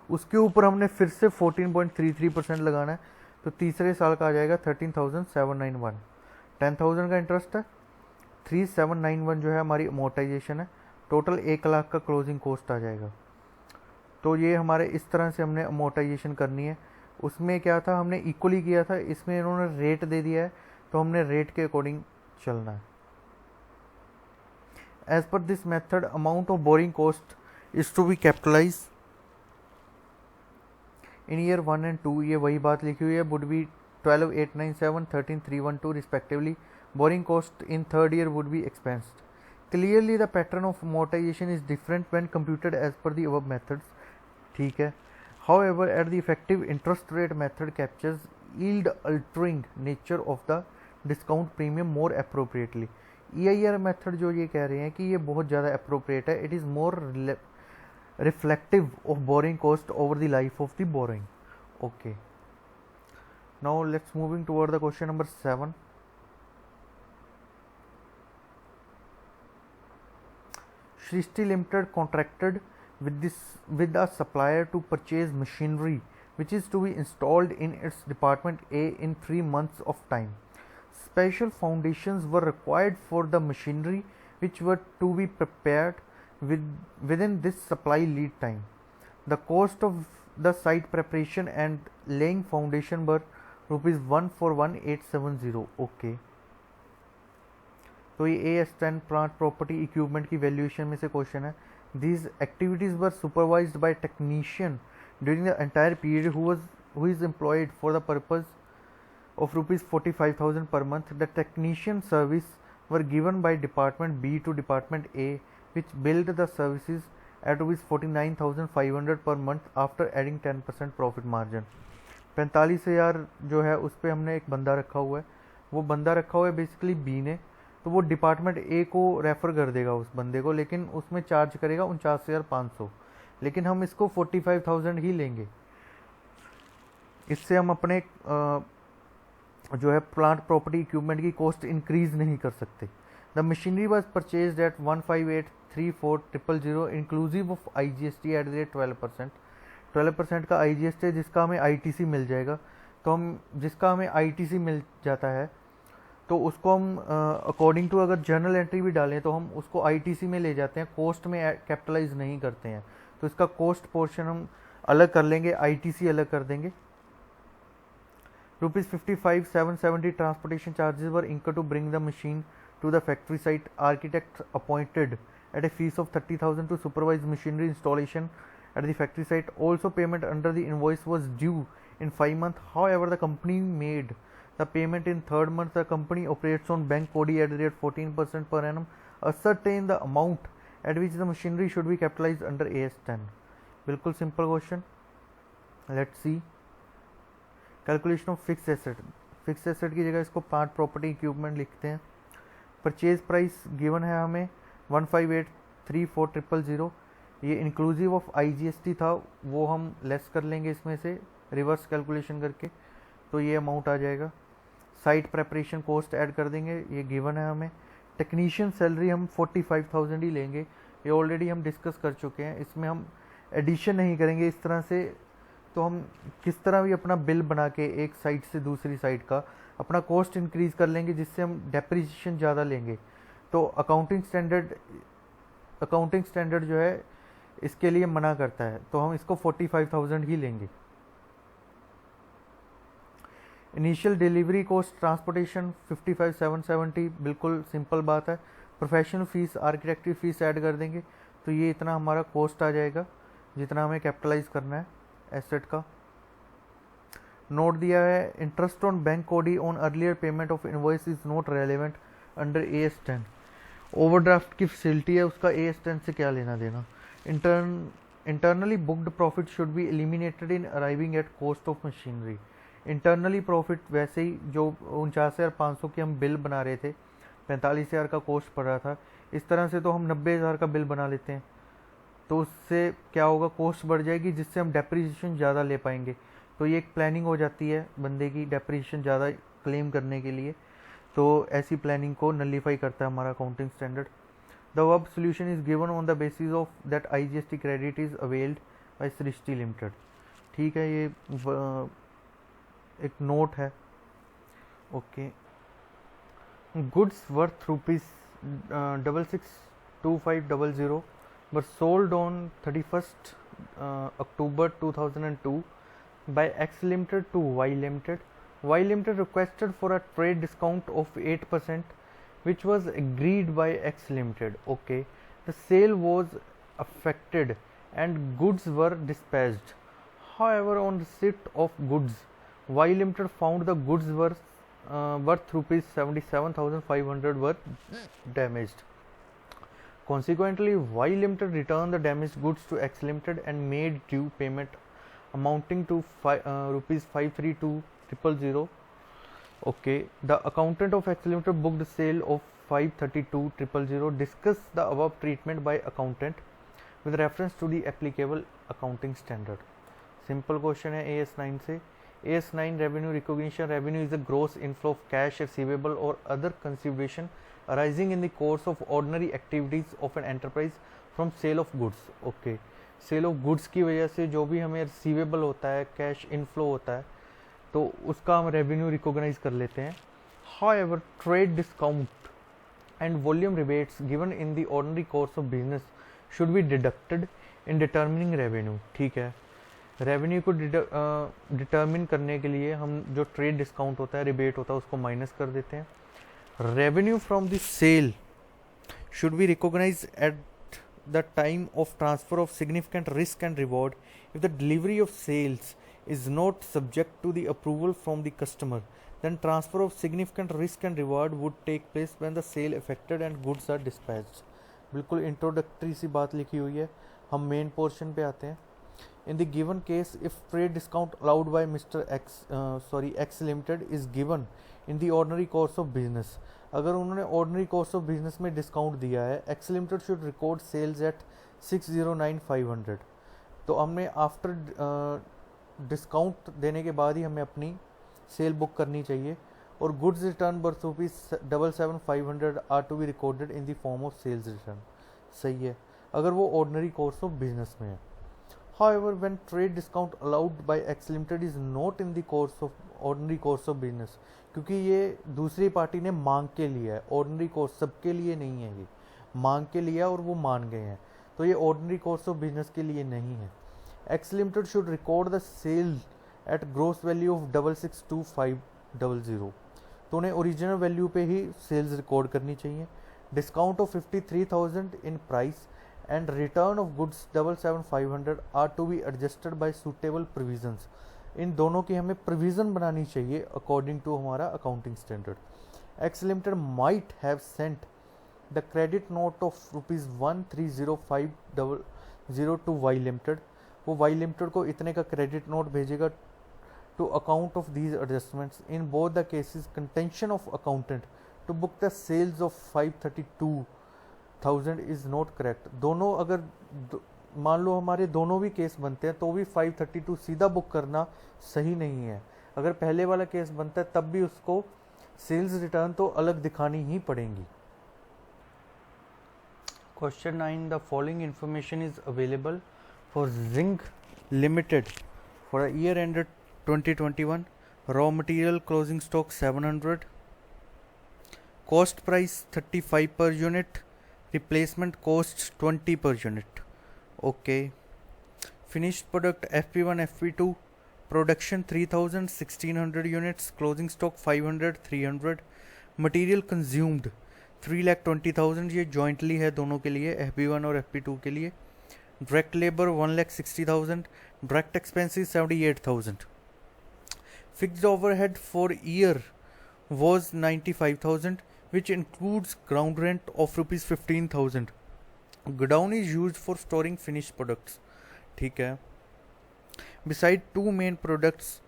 उसके ऊपर हमने फिर से 14.33% लगाना है, तो तीसरे साल का आ जाएगा 13,791। 10,000 का इंटरेस्ट है, 3,791 जो है हमारी अमोर्टाइजेशन है। टोटल 1 लाख का क्लोजिंग कॉस्ट आ जाएगा। तो ये हमारे इस तरह से हमने अमोर्टाइजेशन करनी है। उसमें क्या था, हमने इक्वली किया था, इसमें इन्होंने रेट दे दिया है तो हमने रेट के अकॉर्डिंग चलना है। As per this method, amount of borrowing cost is to be capitalized in year 1 and 2, ये वही बात लिखी हुई है, would be 12,897, 13,312 respectively. Borrowing cost in third year would be expensed. Clearly the pattern of amortization is different when computed as per the above methods. ठीक है. However, at the effective interest rate method captures yield altering nature of the discount premium more appropriately. EIR method जो ये कह रहे हैं कि ये बहुत ज़्यादा appropriate है. It is more reflective of borrowing cost over the life of the borrowing. Okay, now let's moving toward the question number 7. Shrishti Limited contracted with a supplier to purchase machinery which is to be installed in its department A in 3 months of time. Special foundations were required for the machinery which were to be prepared within this supply lead time. The cost of the site preparation and laying foundation were rupees 141,870. Okay, तो ये AS10 plant property equipment की valuation में से question है. These activities were supervised by technician during the entire period who is employed for the purpose of rupees 45,000 per month. The technician service were given by department B to department A, which billed the services at rupees 49,500 per month after adding 10% profit margin. 45,000 जो है उस पर हमने एक बंदा रखा हुआ है, वो बंदा रखा हुआ है बेसिकली बी ने, तो वो डिपार्टमेंट ए को रेफ़र कर देगा उस बंदे को, लेकिन उसमें चार्ज करेगा 49,500, लेकिन हम इसको 45,000 ही लेंगे. इससे हम अपने जो है प्लांट प्रॉपर्टी इक्विपमेंट की कॉस्ट इंक्रीज नहीं कर सकते. The machinery was purchase at 158,34,000 inclusive of IGST at the rate 12%. 12% का IGST है जिसका हमें ITC मिल जाएगा. तो हम जिसका हमें ITC मिल जाता है तो उसको हम अकॉर्डिंग टू अगर जर्नल एंट्री भी डालें तो हम उसको ITC में ले जाते हैं, कॉस्ट में कैपिटलाइज नहीं करते हैं. तो इसका कॉस्ट पोर्शन हम अलग कर लेंगे, ITC अलग कर देंगे. Rupees 55,770 transportation charges were incurred to bring the machine to the factory site. Architect appointed at a fees of 30,000 to supervise machinery installation at the factory site. Also, payment under the invoice was due in 5 months. However, the company made the payment in 3rd month. The company operates on bank code at the rate 14% per annum. Ascertain the amount at which the machinery should be capitalized under AS10. बिल्कुल simple question. Let's see. Calculation of fix asset. Fix asset की जगह इसको plant property equipment लिखते हैं. Purchase price given है हमें 158,34,000. ये inclusive of IGST था, वो हम लेस कर लेंगे इसमें से रिवर्स कैलकुलेशन करके, तो ये अमाउंट आ जाएगा. साइट प्रेपरेशन कॉस्ट ऐड कर देंगे, ये गिवन है हमें. टेक्नीशियन सैलरी हम 45,000 ही लेंगे, ये ऑलरेडी हम डिस्कस कर चुके हैं, इसमें हम एडिशन नहीं करेंगे इस तरह से. तो हम किस तरह भी अपना बिल बना के एक साइट से दूसरी साइट का अपना कॉस्ट इंक्रीज़ कर लेंगे जिससे हम डेप्रिसिएशन ज़्यादा लेंगे. तो अकाउंटिंग स्टैंडर्ड जो है इसके लिए मना करता है, तो हम इसको 45,000 ही लेंगे. इनिशियल डिलीवरी कॉस्ट ट्रांसपोर्टेशन 55,770, बिल्कुल सिंपल बात है. प्रोफेशनल फीस आर्किटेक्ट की फीस ऐड कर देंगे, तो ये इतना हमारा कॉस्ट आ जाएगा जितना हमें कैपिटलाइज करना है एसेट का. नोट दिया है इंटरेस्ट ऑन बैंक कोडी on earlier payment of invoice is not relevant under AS10. Overdraft की फैसिलिटी है, उसका AS10 से क्या लेना देना. Internally booked profit should be eliminated in arriving at cost of machinery. Internally profit वैसे ही जो 49,500 की हम बिल बना रहे थे, 45,000 का कॉस्ट पड़ रहा था, इस तरह से तो हम 90,000 का बिल बना लेते हैं, तो उससे क्या होगा, कॉस्ट बढ़ जाएगी जिससे हम डेप्रिसिएशन ज़्यादा ले पाएंगे. तो ये एक प्लानिंग हो जाती है बंदे की डेप्रिसिएशन ज़्यादा क्लेम करने के लिए, तो ऐसी प्लानिंग को नलीफाई करता है हमारा accounting standard. The verb solution is given on the basis of that IGST credit is availed bye Srishti limited. ठीक है, ये एक नोट है. Okay. Goods worth ₹662500 were sold on 31st October 2002 by X Limited to Y Limited. Y Limited requested for a trade discount of 8%, which was agreed by X Limited. Okay, the sale was affected and goods were dispatched. However, on receipt of goods, Y Limited found the goods were worth rupees 77,500 were damaged. Consequently, Y Limited returned the damaged goods to X Limited and made due payment amounting to rupees 532,000. Okay, the accountant of X Limited booked the sale of 532,000. Discuss the above treatment by accountant with reference to the applicable accounting standard. Simple question है AS9 से. AS9 revenue recognition. Revenue is a gross inflow of cash receivable or other consideration arising in the course of ordinary activities of an enterprise from sale of goods. Okay, sale of goods की वजह से जो भी हमें receivable होता है, cash inflow होता है, तो उसका हम रेवेन्यू रिकॉग्नाइज कर लेते हैं. However trade discount and volume rebates given in the ordinary course of business should be deducted in determining revenue. ठीक है, रेवेन्यू को डिटर्मिन करने के लिए हम जो ट्रेड डिस्काउंट होता है, रिबेट होता है, उसको माइनस कर देते हैं. Revenue from the sale should be recognise at the time of transfer of significant risk and reward if the delivery of sales is not subject to the approval from the customer. Then transfer of significant risk and reward would take place when the sale effected and goods are dispatched. बिल्कुल introductory सी बात लिखी हुई है. हम main portion पे आते हैं. In the given case, if trade discount allowed by Mr. X Limited is given in the ordinary course of business, अगर उन्होंने ऑर्डिनरी कोर्स ऑफ बिजनेस में डिस्काउंट दिया है, X limited should record sales at 609,500. तो हमने after discount देने के बाद ही हमें अपनी सेल बुक करनी चाहिए. और goods return worth rupees 77,500 are to be recorded in the form of sales return. सही है, अगर वो ऑर्डिनरी कोर्स ऑफ बिजनेस में है. However, when trade discount allowed by X Limited is not in the course of ordinary course of business, क्योंकि ये दूसरी party ने मांग के लिया है, ऑर्डिनरी कोर्स सबके लिए नहीं है, ये मांग के लिया और वो मान गए हैं, तो ये ऑर्डिनरी कोर्स ऑफ बिजनेस के लिए नहीं है. X limited should record the sale at gross value of 662500. तो उन्हें ओरिजिनल वैल्यू पे ही सेल्स रिकॉर्ड करनी चाहिए. Discount of 53,000 in price and return of goods 77,500 are to be adjusted by suitable provisions. इन दोनों की हमें प्रोविज़न बनानी चाहिए अकॉर्डिंग टू हमारा accounting standard. X limited might have sent the credit note of rupees 130500 to Y limited. वो Y limited को इतने का क्रेडिट नोट भेजेगा to account of these adjustments. In both the cases contention of accountant to book the sales of 532,000 is not correct. दोनों अगर मान लो हमारे दोनों भी केस बनते हैं तो भी 532 सीधा बुक करना सही नहीं है. अगर पहले वाला केस बनता है तब भी उसको सेल्स रिटर्न तो अलग दिखानी ही पड़ेंगी. Question 9. The following information is available for zinc limited for year ended 2021. Raw material closing stock 700, cost price 35 per unit, replacement cost 20 per unit. Okay, finished product FP1 FP2, production 3000 1600 units, closing stock 500 300, material consumed 3,20,000. ये jointly है दोनों के लिए, FP1 और FP2 के लिए. direct labor 1,60,000, direct expenses 78,000. fixed overhead for year was 95,000, which includes ground rent of rupees 15,000. Godown is used for storing finished products. ठीक है. Beside two main products,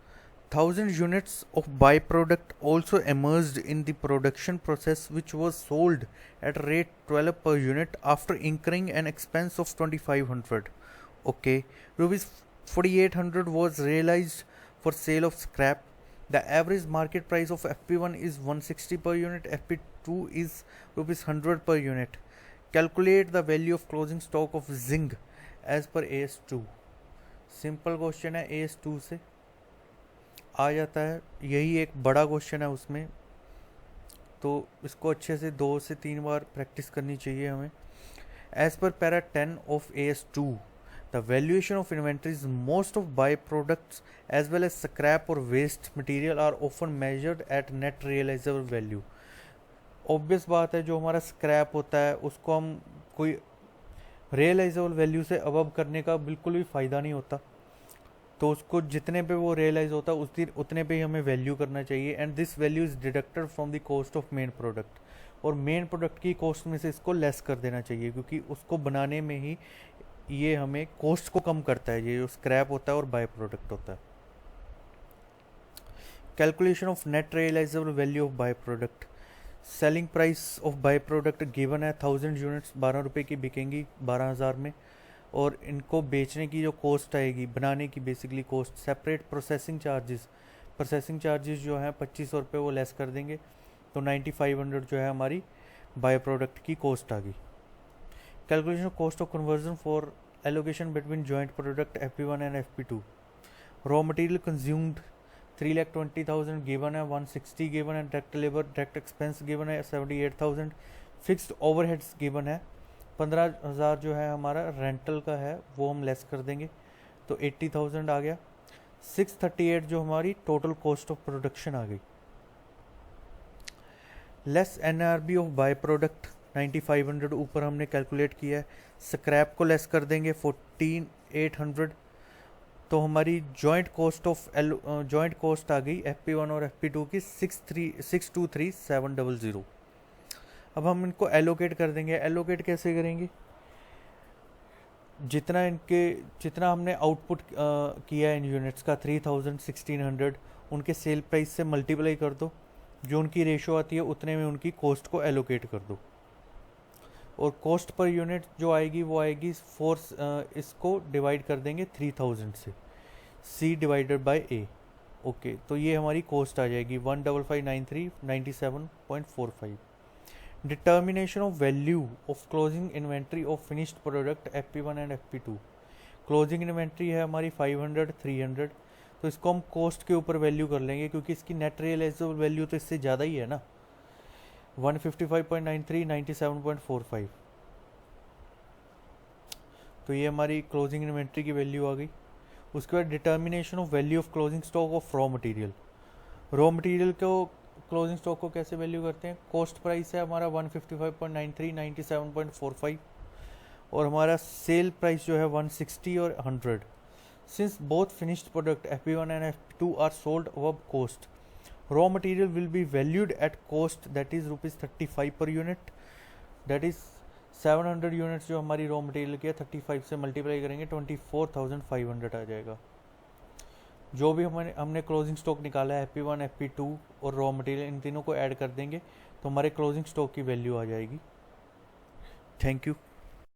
1,000 units of byproduct also emerged in the production process, which was sold at rate 12 per unit after incurring an expense of 2,500. Okay, rupees 4,800 was realized for sale of scrap. The average market price of FP1 is 160 per unit, FP2 is rupees 100 per unit. Calculate the value of closing stock of zinc as per AS2. Simple question है, AS2 से आ जाता है. यही एक बड़ा question है उसमें, तो इसको अच्छे से 2 से 3 बार प्रैक्टिस करनी चाहिए हमें. As per para 10 of AS2, the valuation of inventories, most of byproducts as well as scrap or waste material are often measured at net realizable value. Obvious बात है, जो हमारा स्क्रैप होता है उसको हम कोई रियलाइजेबल वैल्यू से अबव करने का बिल्कुल भी फ़ायदा नहीं होता, तो उसको जितने पे वो रियलाइज होता है उतने पे ही हमें वैल्यू करना चाहिए। And this value is deducted from the cost of main product, और मेन प्रोडक्ट की कॉस्ट में से इसको लेस कर देना चाहिए, क्योंकि उसको बनाने में ही ये हमें कॉस्ट को कम करता है, ये जो स्क्रैप होता है और बाय प्रोडक्ट होता है। Calculation of net realisable value of by product. Selling price of by product given है 1000 यूनिट्स, 12 रुपये की बिकेंगी 12,000 में, और इनको बेचने की जो कॉस्ट आएगी, बनाने की basically cost, separate processing charges जो हैं 2500 रुपये वो लेस कर देंगे, तो 9500 जो है हमारी बाय प्रोडक्ट की कॉस्ट आ गई। Calculation of cost of conversion for allocation between joint product FP1 and FP2। Raw material consumed 3,20,000 given है, 160 गिवन है, direct labour direct expense given है 78,000, फिक्स्ड ओवरहेड्स गिवन है 15,000 जो है हमारा रेंटल का है वो हम लेस कर देंगे, तो 80,000 आ गया। 638 जो हमारी टोटल कॉस्ट ऑफ प्रोडक्शन आ गई। Less NRB of by product 9500 ऊपर हमने कैलकुलेट किया है, स्क्रैप को लेस कर देंगे 14,800, तो हमारी जॉइंट कॉस्ट आ गई FP1 और FP2 की 623,700। अब हम इनको एलोकेट कर देंगे। एलोकेट कैसे करेंगे? जितना हमने आउटपुट किया है इन यूनिट्स का 3000 1600, उनके सेल प्राइस से मल्टीप्लाई कर दो, जो उनकी रेशो आती है उतने में उनकी कॉस्ट को एलोकेट कर दो, और कॉस्ट पर यूनिट जो आएगी वो आएगी इसको डिवाइड कर देंगे 3000 से, C divided by A। Okay, तो ये हमारी कॉस्ट आ जाएगी 1559397.45। Determination of value of closing inventory of finished product FP1 and FP2। Closing inventory है हमारी 500 300, तो इसको हम कॉस्ट के ऊपर वैल्यू कर लेंगे, क्योंकि इसकी नेट रियलाइजेबल वैल्यू तो इससे ज़्यादा ही है ना, 155.93 97.45, तो ये हमारी क्लोजिंग इन्वेंट्री की वैल्यू आ गई। उसके बाद determination of value of closing stock of raw material. Raw material को क्लोजिंग स्टॉक को कैसे वैल्यू करते हैं? कॉस्ट प्राइस है हमारा 155.93 97.45, और हमारा सेल प्राइस जो है 160 और 100। Since both finished product FP1 and FP2 are sold above cost, raw material will be valued at cost, that is ₹35 per unit, that is 700 units जो हमारी रॉ मटेरियल की है 35 से मल्टीप्लाई करेंगे 24,500 आ जाएगा। जो भी हमने क्लोजिंग स्टॉक निकाला है FP1 FP2 और रॉ मटेरियल, इन तीनों को ऐड कर देंगे तो हमारे क्लोजिंग स्टॉक की वैल्यू आ जाएगी। Thank you.